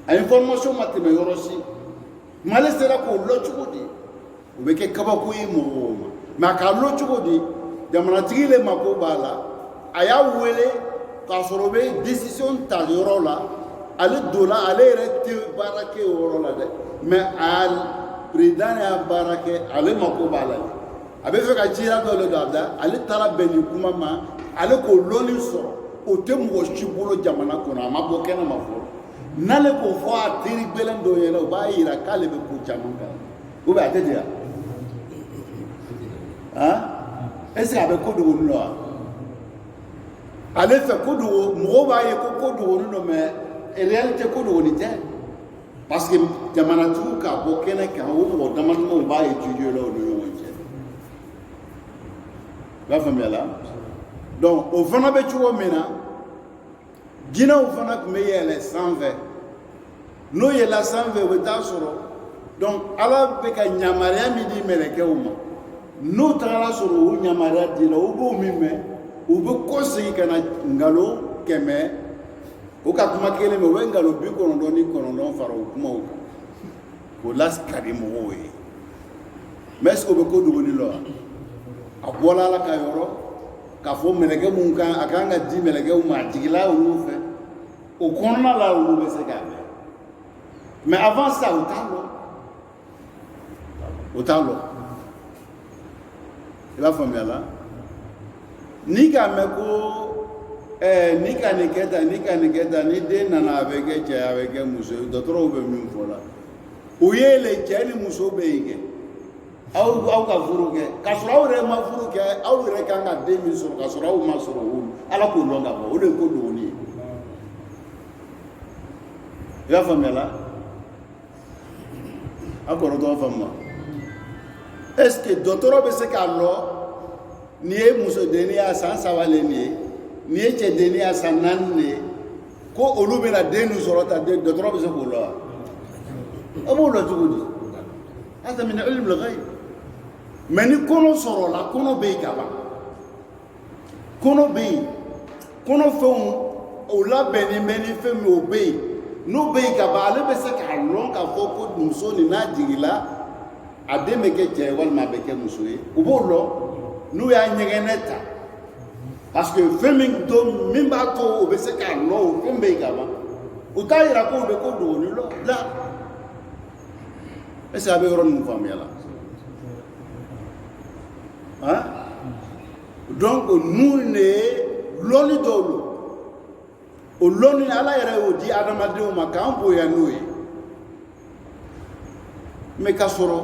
a information ma tɛmɛ yɔrɔ si mais ale sera k'o lɔ cogo di o bɛ kɛ kabako ye mɔgɔw ma mais a k'a lɔ cogo di jamanatigi le mako b'a la a y'a wele k'a sɔrɔ o bɛ décision ta yɔrɔ la ale don la ale yɛrɛ tɛ baara kɛ o yɔrɔ la dɛ mais a président y'a baara kɛ ale mako b'a la a bɛ fɛ ka cira dɔ le don a da ale taara bɛn nin kuma ma ale k'o lɔnni sɔrɔ o tɛ mɔgɔ si bolo jamana kɔnɔ a ma bɔ kɛnɛ ma fɔlɔ n'ale k'o fɔ a teri gbɛlɛn dɔw ɲɛna o b'a yira k'ale bɛ ko caman kan ou bien a tɛ ten wa han est-ce que a bɛ ko dogoni lɔ wa ale fɛ ko dogo mɔgɔw b'a ye ko dogoni lɔ mais réalité ko dogoni tɛ parce que jamanatigiw k'a bɔ kɛnɛ kan o mɔgɔ damadamaw b'a étudier la o ni ɲɔgɔn cɛ i b'a faamuya la donc o fana bɛ cogo min na jinɛw fana tun bɛ yɛlɛ sanfɛ n'o yɛlɛla sanfɛ o bɛ taa sɔrɔ donc ala bɛ ka yamaruya min di mɛlɛkɛw ma n'o tagara sɔrɔ o yamaruya dira o b'o min mɛn u bɛ kɔ segin ka na nkalon 100 o ka kuma kelen mɛn o bɛ nkalon 99 fara o kumaw kan k'o lasikari mɔgɔw ye mais est ce que o bɛ ko dogoni la wa a bɔla ala ka yɔrɔ k'a fɔ mɛlɛkɛ mun kan a kan ka di mɛlɛkɛw ma a jigila olu fɛ o kɔnɔna la olu bɛ se k'a mɛn mais avant ça o t'a lɔ o t'a lɔ i b'a faamuya la n'i k'a mɛn ko n'i ka nin kɛ tan n'i ka nin kɛ tan ni den nana a bɛ kɛ cɛ a bɛ kɛ muso ye dɔgɔtɔrɔw bɛ min fɔ la o ye le cɛ ni muso bɛ yen kɛ aw ka furu kɛ k'a sɔrɔ aw yɛrɛ ma furu kɛ aw yɛrɛ kan ka den min sɔrɔ k'a sɔrɔ aw ma sɔrɔ o ala k'o dɔn ka bɔ o de ye ko dogoni ye i y'a faamuya la a kɔrɔtɔ faamuya est ce que dɔgɔtɔrɔ bɛ se k'a lɔ n'i ye musodenni y'a san 3 nin ye n'i ye cɛdenni y'a san 4 nin ye ko olu bɛna den nin sɔrɔ ta dɔgɔtɔrɔ bɛ se k'o lɔ wa a b'o lɔ cogo di hada min ilm al-ghayb mais ni kɔnɔ sɔrɔla kɔnɔ bɛ yen ka ban kɔnɔ bɛ yen kɔnɔfɛnw o labɛnnen bɛ ni fɛn min o bɛ yen n'o bɛ yen ka ban ale bɛ se k'a lɔn k'a fɔ ko muso nin n'a jiginna a den bɛ kɛ cɛ ye walima a bɛ kɛ muso ye u b'o lɔ n'u y'a ɲɛgɛnɛ ta parce que fɛn min b'a to o bɛ se k'a lɔ o fɛn bɛ yen ka ban o t'a yira ko o bɛ ko dogoni lɔ la est ce que a bɛ yɔrɔ ninnu faamuya la hein donc nous ne lɔnni dɔw lo o lɔnni ala yɛrɛ y'o di adamadenw ma k'an bonya n'o ye mais k'a sɔrɔ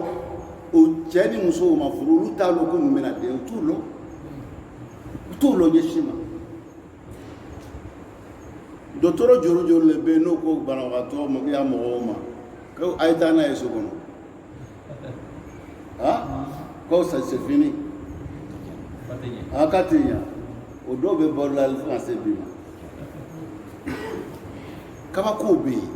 o cɛ ni musow ma furu olu t'a lɔn ko nin bɛna den u t'u lɔn ɲɛsin ma dɔgɔtɔrɔ joli joli le bɛ yen n'o ko banabagatɔ ya mɔgɔw ma ko a ye taa n'a ye so kɔnɔ ah ko ça c'est fini a ka tɛ ɲa o dɔw bɛ balo la fo ka se bi ma kabakow bɛ yen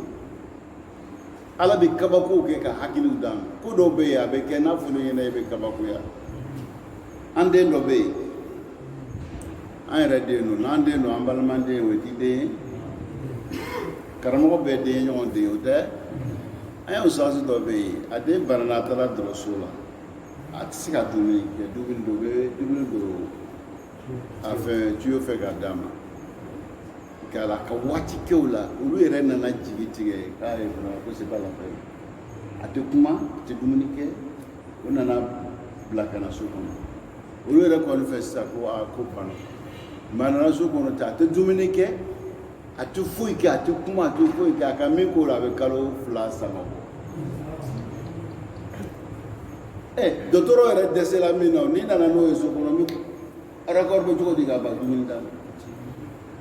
ala bɛ kabakow kɛ ka hakiliw d'a ma ko dɔw bɛ yen a bɛ kɛ n'a fɔra ɲɛna i bɛ kabakoya an den dɔ bɛ yen an yɛrɛ den don n'an den don an balima den o t'i den ye karamɔgɔ bɛɛ den ye ɲɔgɔn den o tɛ an ye usasi dɔ bɛ yen a den banana a taara dɔgɔtɔrɔso la a tɛ se ka dumuni kɛ dumuni dɔ bɛ dumuni dɔ a fɛ tuyo fɛ k'a d'a ma k'a la ka waati kɛ o la olu yɛrɛ nana jigi tigɛ k'a ye fana ko c'est pas la peine a tɛ kuma a tɛ dumuni kɛ o nana bila ka na so kɔnɔ olu yɛrɛ kɔni fɛ sisan ko a ko banna mais a nana so kɔnɔ ten a tɛ dumuni kɛ a tɛ foyi kɛ a tɛ kuma a tɛ foyi kɛ a ka min k'o la a bɛ kalo 2 3 bɔ dɔgɔtɔrɔ yɛrɛ dɛsɛla min na n'i nana n'o ye so kɔnɔ arakɔri bɛ cogo di k'a ban dumuni d'a ma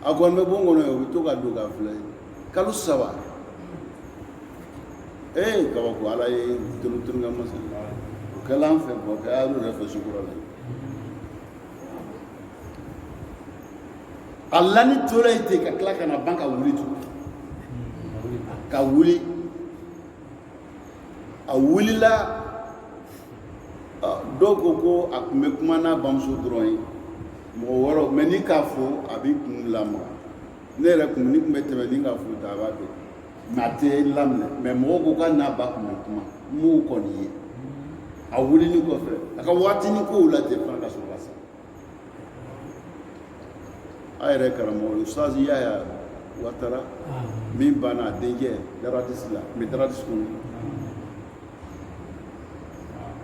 a kɔni bɛ bon kɔnɔ ye o bɛ to ka don k'a filɛ kalo 3 kabako ala ye turu ka masa o kɛla an fɛ bɔ kɛ a y'olu yɛrɛ fɛ sukura la a lani tora yen ten ka tila ka na ban ka wuli tugun ka wuli a wulila dɔw ko a tun bɛ kuma n'a bamuso dɔrɔn ye mɔgɔ wɛrɛw mais ni k'a fɔ a b'i kun lamaga ne yɛrɛ kun ni kun bɛ tɛmɛ ni k'a fɔ ta a b'a kɛ mais a tɛ laminɛ mais mɔgɔw ko k'a n'a ba kun bɛ kuma m'o kɔni ye a wulili kɔfɛ a ka waatinin kow la ten fana ka sɔrɔ ka sa a yɛrɛ karamɔgɔ ustazi Yaya Watara min banna a denkɛ daradisi la mais daradisi kɔnɔ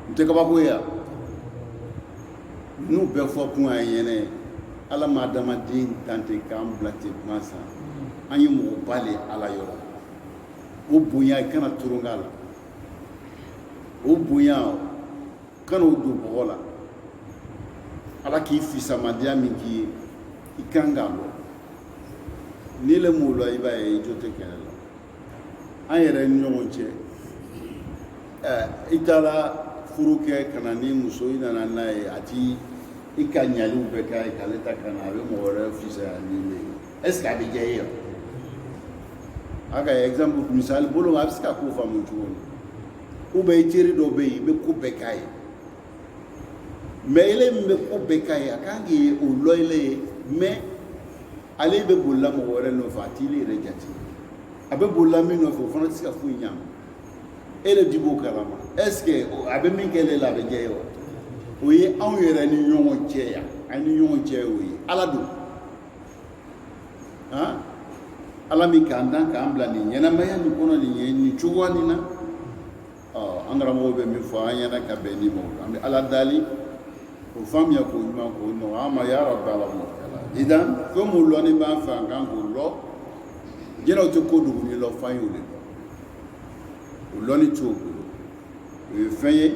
n tɛ kabako ye yan n'u bɛɛ fɔ kun y'an ɲɛnɛ ala ma adamaden dan ten k'an bila ten kuma san an ye mɔgɔba le ala yɔrɔ o bonya i kana turon k'a la o bonya kana o don bɔgɔ la ala k'i fisamadenya min k'i ye i kan k'a lɔ n'i le m'o lɔ i b'a ye i jo tɛ kɛlɛ la an yɛrɛ ni ɲɔgɔn cɛ i taara furu kɛ ka na ni muso i nana n'a ye a ti i ka ɲaliw bɛɛ k'a ye k'ale ta ka na a bɛ mɔgɔ wɛrɛ fisaya ni ne ye est ce que a bɛ diya e ye aga exemple misal bolo abiska ko famu chuon ou be tiri do be be ko bekay mais il me ko bekay akangi o loile mais ale be bolla mo wore no fatili rejati abe bolla mi no fo fona tiska fu nyam ele dibo kalama est-ce que abe min kele la be jeyo oye an yere ni yongo cheya ani yongo cheyo oye ala do ha ala mi kandan ka ambla ni nyana maya ni kono ni chuwani na angara mo be mi fo anyana ka be ni mo ambe ala dali o fam ya ko ma ko no ama ya rabbal alamin idan ko mo lo ni ba fa ngan ko lo jena to ko du ni lo fa yule o lo ni to ko e feye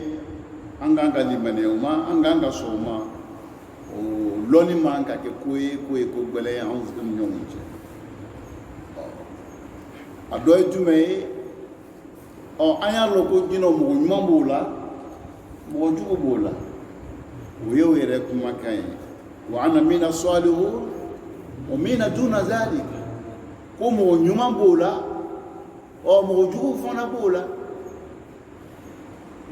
anganga li mane o ma anganga so ma o lo ni man ka ke ko gbele ya on ko nyom je ado jume o anya lo ko jino mo nyombola mo jugo bola wewe re kuma kai wa ana mina salihu wa mina duna zalika ko mo nyuma bola o mo jugo fona bola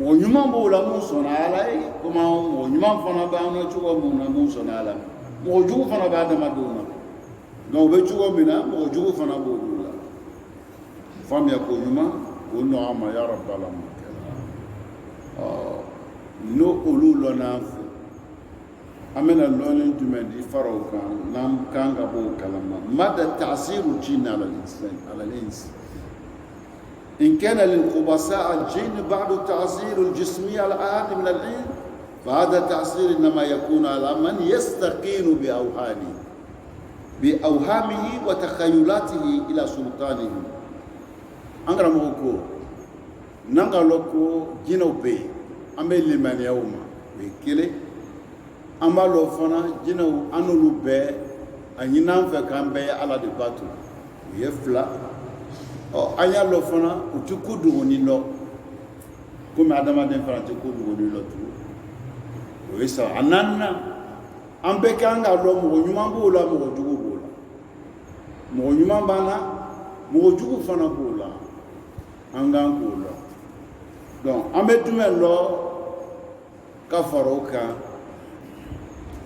mo nyuma bola mo sona ala ko ma mo nyuma fona ba no jugo mo na mo sona ala mo jugo fona ba da maduna no be jugo mina mo jugo fona bola fam ya ko nyuma ko no ama ya rabbal alamin no ulu lona amena lonin jumedi faroka nam kanga bo kalama mada ta'siru jinn ala al-insan ala al-ins in kana lil-khubasa al-jinn ba'da ta'sir al-jismi al-ahad min al-in فهذا تعصير انما يكون على من يستقين باوهامه وتخيلاته الى سلطانه انغرا موكو نانغالوكو جينوبي امبي لمانياوما بكيلي amba lo fana jinaw anulu be anyina fa kan be ala de batu ye fla o anya lo fana utukudu ni lo kuma adama den fana tukudu ni lo tu o isa ananna ambe kanga lo mo nyuma bula mo jugu bula mo nyuma bana mo jugu fana bula angan bula donc ambe tumelo ka faroka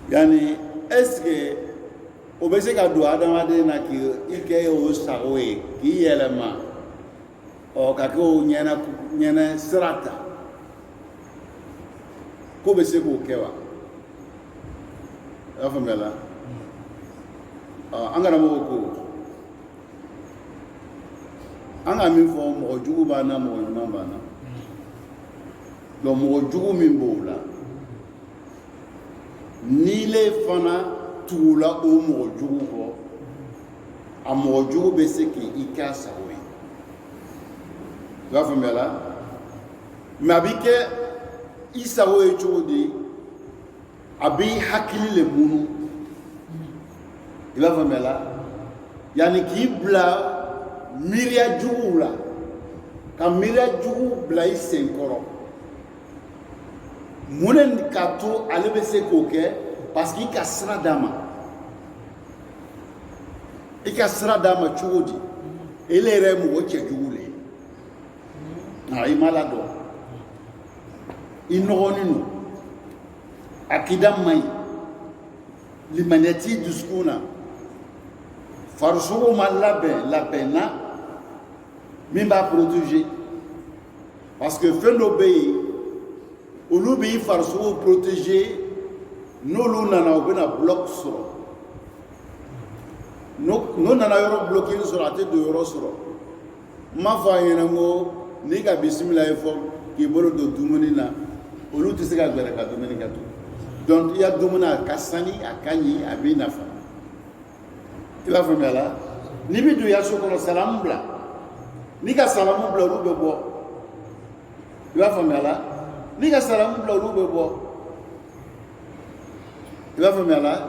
yani est-ce que o be se ka do adamade na ki ike o sawe ki yelema o ka ko nyana srata ko be se ko kewa afamela angara mo ko anga mi fo mo jugu bana mo bana do mo jugu mi bola ni le fana tula o mo jugu ko a mo jugu be se ki ikasa we ga famela mabike isa we chudi abi hakili le munu ila famela yani kibla miria jugu la ka miria jugu bla isenkoro munen kato alebe se koke parce qu'il ka sra dama chudi ele re mu oche jugule na imalado inoninu akida mai limaneti duskuna farso malabe la pena mimba protéger parce que fait l'obéir olubi farso protéger nolu nana obena bloc soro no nana yoro bloquer sur la tête de yoro soro ma fa yena ngo ni ka bismillah fo ki bolo do dumuni na olu tise ka gbere ka dumuni ka to donc il y a dumuna kasani akanyi abina fa il va faire là ni bi du ya so kono salam bla ni ka salam bla ru be bo il va faire là ni ka salam bla ru be bo il va faire là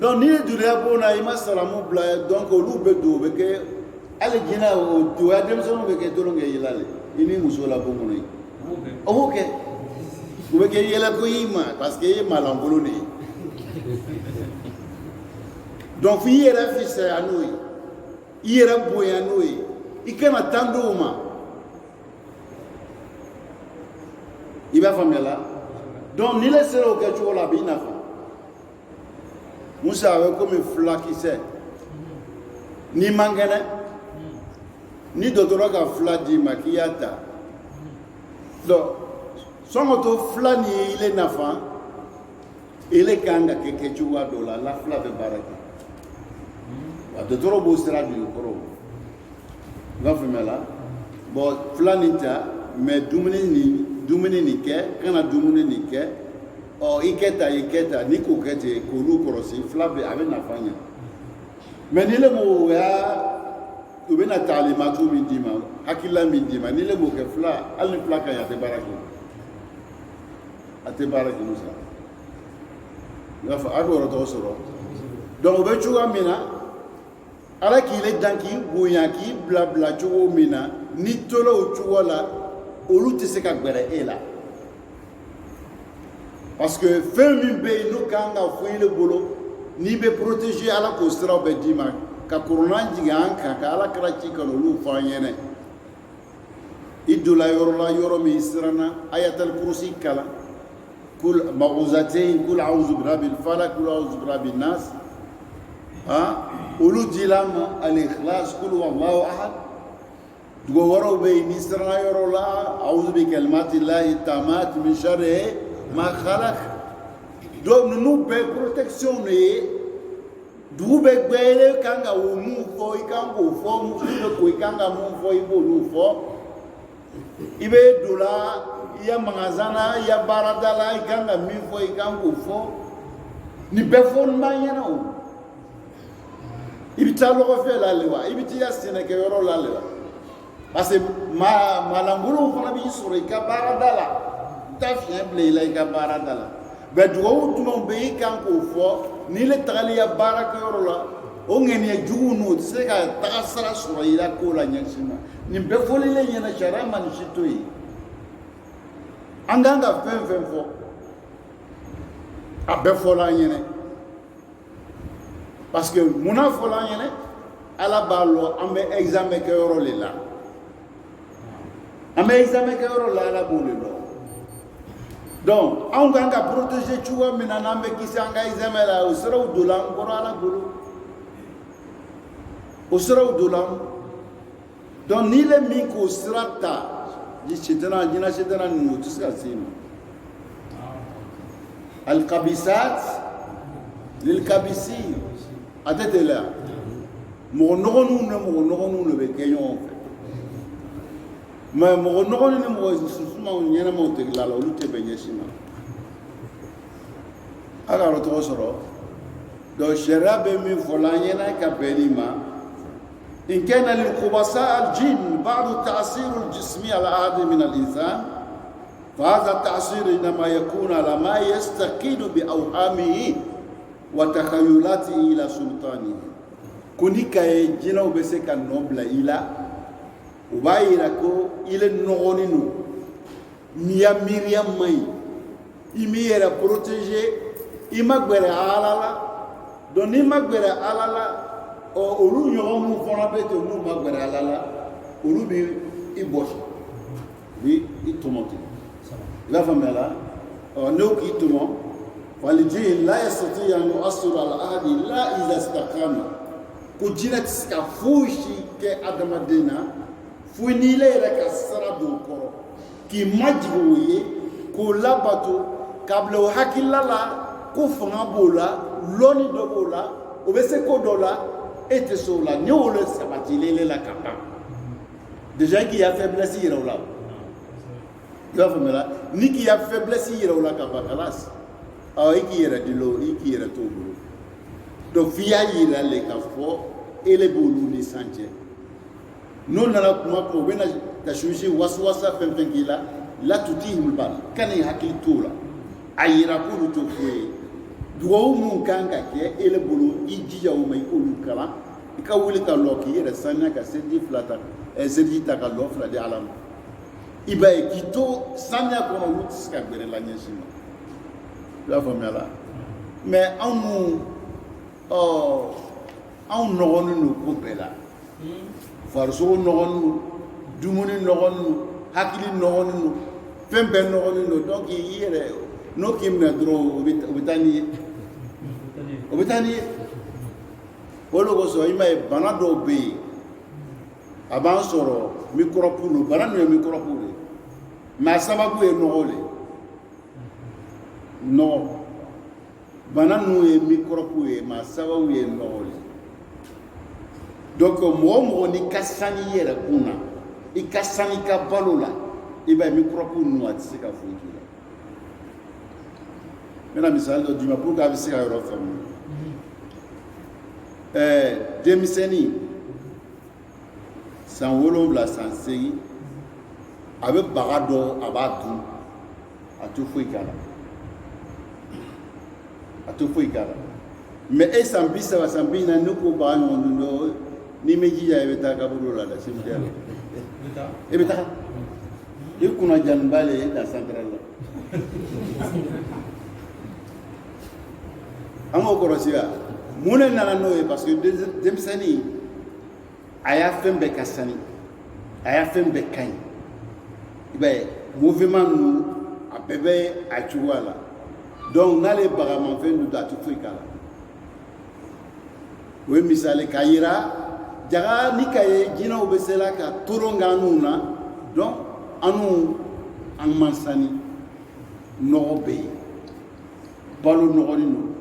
donc ni du rebo na ima salam bla donc ru be do be ke ale jina o do adem so be ke to lo nge yilale ini musola bongo ni okay vous voyez qu'il y a la coïma parce qu'il y a mal en bologné. Donc, il y a la fille à nous. i yɛrɛ bonya n'o ye i kana tan d'o ma i b'a faamuya la donc ni le sera o kɛ cogo la a b'i nafa musa a bɛ komi filakisɛ n'i man kɛnɛ ni dɔgɔtɔrɔ ka fila d'i ma k'i y'a ta donc sɔngɔ to fila ni ye ile nafa ile kan ka kɛ cogoya dɔ la la fila bɛ baara kɛ wa dɔgɔtɔrɔ b'o sira de kɔrɔ i b'a faamuya la bon fila nin ta mais dumuni nin kɛ kana dumuni nin kɛ i kɛ ta ni k'o kɛ ten k'olu kɔlɔsi fila bɛ a bɛ nafa ɲɛ mais ni le m'o u bɛna taalimatu min d'i ma hakilila min d'i ma ni le m'o kɛ fila hali ni fila ka ɲi a tɛ baara kɛ a tɛ baara kɛ musa i b'a fɔ a bɛ yɔrɔ tɔgɔ sɔrɔ donc o bɛ cogoya min na ala k'i le dan k'i bonya k'i bila cogo min na ni tola o cogo la olu tɛ se ka gbɛrɛ e la parce que fɛn min bɛ yen n'o kan ka fɔ ile bolo n'i bɛ protéger ala k'o siraw bɛɛ d'i ma ka korona jigin an kan ka ala kɛra ci ka olu fɔ an ɲɛnɛ i donna yɔrɔ la yɔrɔ min siranna ayatal kursi kalan kul mawuzatein kul a'udhu birabbil falaq kul a'udhu birabbin nas olu dila ma al-ikhlas kul wallahu ahad dugo waraw be ni siranna yɔrɔ la a'udhu bi kalimatillahi tamat min sharri ma khalaq donc nous be protection ne dugu bɛ gbɛɛle kan ka o mun fɔ i kan k'o fɔ muso bɛ ko i kan ka mun fɔ i b'olu fɔ i bɛ don la i ya magasin na i ya baarada la i kan ka min fɔ i kan k'o fɔ nin bɛɛ fɔlen b'an ɲɛna o i bɛ taa lɔgɔfɛ la le wa i bɛ t'i ka sɛnɛkɛyɔrɔ la le wa parce que maalankolonw fana b'i sɔrɔ i ka baarada la i t'a fiɲɛ bila i la i ka baarada la mais dugawu jumɛnw bɛ i kan k'o fɔ n'i le tagali ya baarakɛyɔrɔ la o ŋaniya jugu n'o tɛ se ka taga sira sɔrɔ i la ko la ɲɛsin ma nin bɛɛ fɔlilen ɲɛna sariya ma nin si to yen an kan ka fɛn fɛn fɔ a bɛɛ fɔla an ɲɛna parce que munna fɔla an ɲɛna ala b'a lɔ an bɛ examen kɛyɔrɔ de la an bɛ examen kɛyɔrɔ la ala b'o de lɔ donc anw kan ka protéger cogoya min na n'an bɛ kisi an ka examen la o siraw donna an kɔrɔ ala bolo o siraw donna an donc n'i le min k'o sira ta jinɛ sitana ninnu o tɛ se ka se ma alikabisat lilikabisi a tɛ teliya mɔgɔ nɔgɔninw de bɛ kɛ ɲɔgɔn fɛ mais mɔgɔ nɔgɔnin ni mɔgɔ susumaw ɲɛnamaw tɛ dilan la olu tɛ bɛn ɲɛsin ma a ka yɔrɔ tɔgɔ sɔrɔ donc sariya bɛ min fɔ la an ɲɛna ka bɛn nin ma in kana lilkhubasa aljin ba'du ta'sir aljismi ala ahad min al-insan fa hadha ta'sir inma yakunu ala ma yastaqidu bi awhamihi wa takhayyulatihi ila sultanihi koni kaye jinaw bɛ se ka nɔ bila i la o b'a yira ko i le nɔgɔlen don n'i ya miiriya man ɲi i m'i yɛrɛ protéger i ma gbɛrɛ ala la donc n'i ma gbɛrɛ ala la olu ɲɔgɔn minnu fana bɛ ten n'u ma gbɛrɛ ala la olu bɛ i bɔsi u bɛ i tɔmɔ ten i b'a faamuya la n'o k'i tɔmɔ walijin la yastati an yu'assiru ala ahadi illa iza istaqama ko jinɛ tɛ se ka foyi si kɛ adamaden na fo n'i le yɛrɛ ka sira don o kɔrɔ k'i majigin o ye k'o labato k'a bila o hakilila la ko fanga b'o la lɔnni dɔ b'o la o bɛ se ko dɔ la e tɛ se o la ni o le sabatilen le la ka ban déjà k'i ya faiblesse yira o la i b'a faamuya la ni k'i ya faiblesse yira o la ka ban kalas i k'i yɛrɛ dilo i k'i yɛrɛ t'o bolo donc f'i y'a yira le ka fɔ e le b'olu ni san cɛ n'o nana kuma o bɛ na tashwishi wasuwasa fɛn fɛn k'i la latutihimul bal kana i hakili t'o la a yira k'olu t'o foyi ye dugawu mun kan ka kɛ e le bolo i jija o ma i k'olu kalan i ka wuli ka lɔ k'i yɛrɛ saniya ka seliji ta ka lɔ fila di ala ma i b'a ye k'i to saniya kɔnɔ olu tɛ se ka gbɛrɛ la ɲɛsin ma i b'a faamuya la mais anw nɔgɔlen don ko bɛɛ la farisogo nɔgɔnin dumuni nɔgɔnin hakili nɔgɔnin fɛn bɛɛ nɔgɔnin donc i yɛrɛ n'o k'i minɛ dɔrɔn o bɛ taa n'i ye o bɛ taa n'i ye o de kosɔn i m'a ye bana dɔw bɛ yen a b'an sɔrɔ microbe don bana ninnu ye microbe de ye mais a sababu ye nɔgɔ de nɔgɔ bana ninnu ye microbe ye mais a sababu ye nɔgɔ de donc mɔgɔ o mɔgɔ n'i ka sani i yɛrɛ kun na i ka sani i ka balo la i b'a ye microbe ninnu a tɛ se ka foyi k'i la n bɛna misali dɔ d'i ma pour que a bɛ se ka yɔrɔ faamu denmisɛnnin san 7 san 8 a bɛ baga dɔ a b'a dun a tɛ foyi k'a la a tɛ foyi k'a la mais e san 30 san 40 ne ko baga ɲɔgɔn dun dɔ n'i ma jija i bɛ taa kaburu la cimetière la i bɛ taa i kunna janiba le e da centrale la an k'o kɔlɔsi wa mun de nana n'o ye parce que denmisɛnnin a y'a fɛn bɛɛ ka sani a y'a fɛn bɛɛ ka ɲi i b'a ye mouvement ninnu a bɛɛ bɛ a cogoya la donc n'ale bagamafɛn dun a tɛ foyi k'a la o ye misali k'a yira jaga ni ka ye jinɛw bɛ se la ka toron k'an n'u na donc an man sani nɔgɔ bɛ yen balo nɔgɔlen don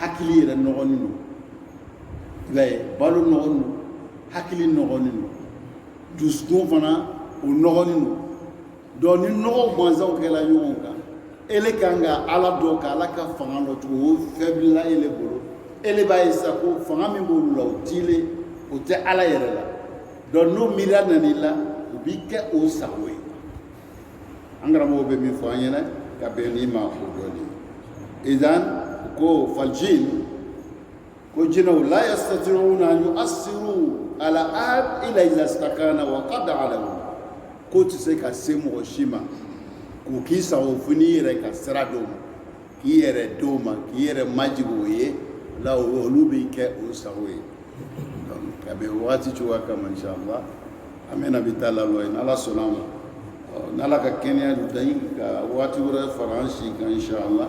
hakili yɛrɛ nɔgɔlen don i b'a ye balo nɔgɔlen don hakili nɔgɔlen don dusukun fana o nɔgɔlen don donc ni nɔgɔ gansanw kɛra ɲɔgɔn kan ele kan ka ala dɔ ka ala ka fanga dɔ tugu o faible la ele bolo ele b'a ye sisan ko fanga min b'olu la o dilen o tɛ ala yɛrɛ la donc n'o miiriya nan'i la o b'i kɛ o sago ye an karamɔgɔw bɛ min fɔ an ɲɛna ka bɛn n'i ma o dɔɔnin idan ko faljin ko jinɛw la yastati'una an yu'assiru ala ahad illa iza istakana wa qada alahu ko tɛ se ka se mɔgɔ si ma k'u k'i sago fo n'i yɛrɛ ka sira d'o ma k'i yɛrɛ d'o ma k'i yɛrɛ majigi o ye la olu b'i kɛ o sago ye donc ka bɛn wagati cogoya kama inshallah an bɛna bi taa lalɔ ye n'ala sɔnna ma n'ala ka kɛnɛya dayi ka wagati wɛrɛ fara an si kan inshallah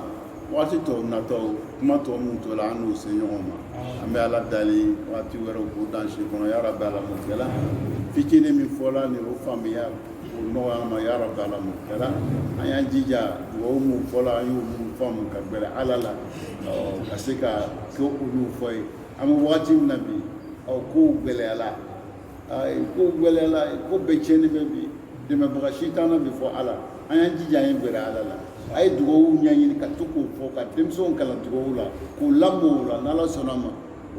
wagati tɔw natɔw kuma tɔw minnu to la an n'u se ɲɔgɔn ma an bɛ ala dali wagati wɛrɛw k'o dan si kɔnɔ ya rabbi ala m'o kɛla fitinin min fɔla nin o faamuya o nɔgɔya ma ya rabbi ala m'o kɛla an y'an jija dugawu mun fɔla an y'o mun faamu ka gbɛrɛ ala la ka se ka kɛ olu fɔ ye an bɛ wagati min na bi kow gɛlɛyala kow gɛlɛyala ko bɛɛ tiɲɛni bɛ bi dɛmɛbaga si t'an na bi fɔ ala an y'an jija an ye gbɛrɛ ala la a ye dugawu ɲɛɲini ka to k'o fɔ ka denmisɛnw kalan dugawu la k'u lamɔ o la n'ala sɔnna ma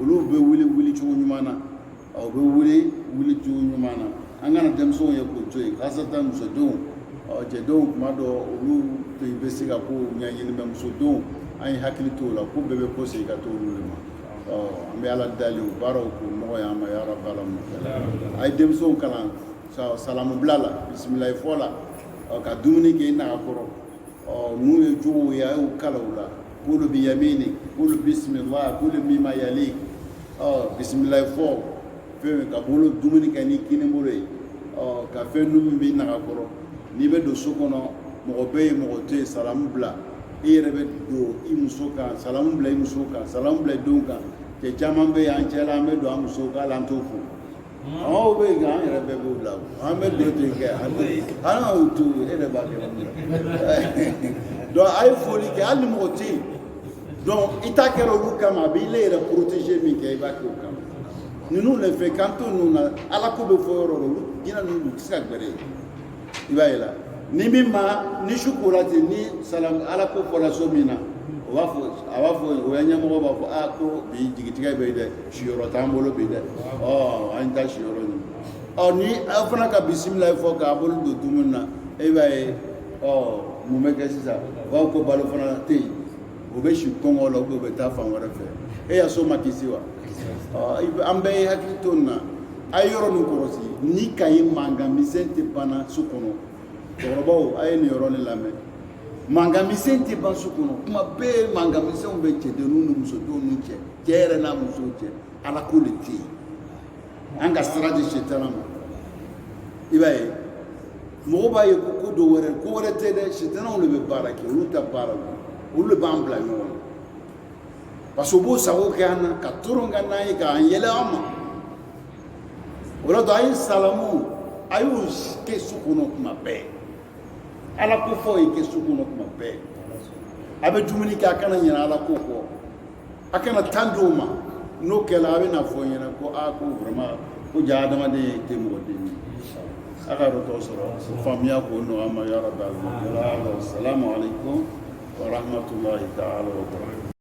olu bɛ wuli cogo ɲuman na u bɛ wuli cogo ɲuman na an kana denmisɛnw ye k'o to yen kasatan musodenw cɛdenw kuma dɔ olu bɛ se ka ko ɲɛɲini mɛ musodenw an ye hakili to o la ko bɛɛ bɛ ko segin ka to olu de ma an bɛ ala dali o baaraw k'o nɔgɔya an ma ya rabbi ala m'o kɛla a ye denmisɛnw kalan salamu bila la bisimilayi fɔ la ka dumuni kɛ i naga kɔrɔ n'u ye jogow ye a y'u kala o la kulu bi yamini kulu bisimilah kulu mima yali bisimilayi fɔ fɛn ka bolo dumuni kɛ ni kini bolo ye ka fɛn dun min b'i naga kɔrɔ n'i bɛ don so kɔnɔ mɔgɔ bɛ yen mɔgɔ tɛ yen salamu bila i yɛrɛ bɛ don i muso kan salamu bila i muso kan salamu bila i denw kan cɛ caman bɛ yen an cɛ la an bɛ don an muso kan hali an t'o fo o bɛ yen an yɛrɛ bɛɛ b'o bila an bɛ don ten kɛ an y'o to e yɛrɛ b'a kɛ donc a ye foli kɛ hali ni mɔgɔ tɛ yen donc i ta kɛra olu kama a b'i le yɛrɛ protéger min kɛ i b'a kɛ o kama ninnu le fɛ k'an to ninnu na ala ko bɛ fɔ yɔrɔ la olu jinɛ ninnu tɛ se ka gbɛrɛ i b'a ye la ni min ma ni su kora ten ni salam ala ko fɔra so min na a b'a fɔ o ya ɲɛmɔgɔ b'a fɔ ko bi jigitigɛ bɛ yen dɛ siyɔrɔ t'an bolo bi dɛ an ta siyɔrɔ ɲini ni aw fana ka bisimilayi fɔ k'a bolo don dumuni na e b'a ye mun bɛ kɛ sisan u b'a fɔ ko balo fana tɛ yen o bɛ si kɔngɔ la u bɛ taa fan wɛrɛ fɛ e ya so ma kisi wa an bɛɛ ye hakili to nin na a ye yɔrɔ min kɔlɔsi ni ka ye mankan misɛn tɛ banna so kɔnɔ cɛkɔrɔbaw a ye nin yɔrɔ nin lamɛn mankan misɛn tɛ ban so kɔnɔ kuma bɛɛ mankan misɛnw bɛ cɛdenninw ni musodenw ni cɛ yɛrɛ n'a musow cɛ ala ko de tɛ yen an ka sira di sitana ma i b'a ye mɔgɔ b'a ye ko dɔ wɛrɛ ko wɛrɛ tɛ dɛ sitanaw de bɛ baara kɛ olu tɛ baara kɛ olu de b'an bila ɲɔgɔn na parce que u b'o sago kɛ an na ka toron ka n'an ye k'an yɛlɛ an ma o la a ye salamu a y'o kɛ so kɔnɔ kuma bɛɛ ala ko fɔ ye kɛ so kɔnɔ kuma bɛɛ a bɛ dumuni kɛ a kana ɲinɛ ala ko kɔ a kana tan di o ma n'o kɛla a bɛ na fɔ ɲɛna ko ko vraiment ko ja adamaden tɛ mɔgɔ den ye a ka yɔrɔ tɔ sɔrɔ faamuya k'o nɔgɔya ma ya rabbi salamu alaikum wa rahmatullahi ta'ala wa barakatuh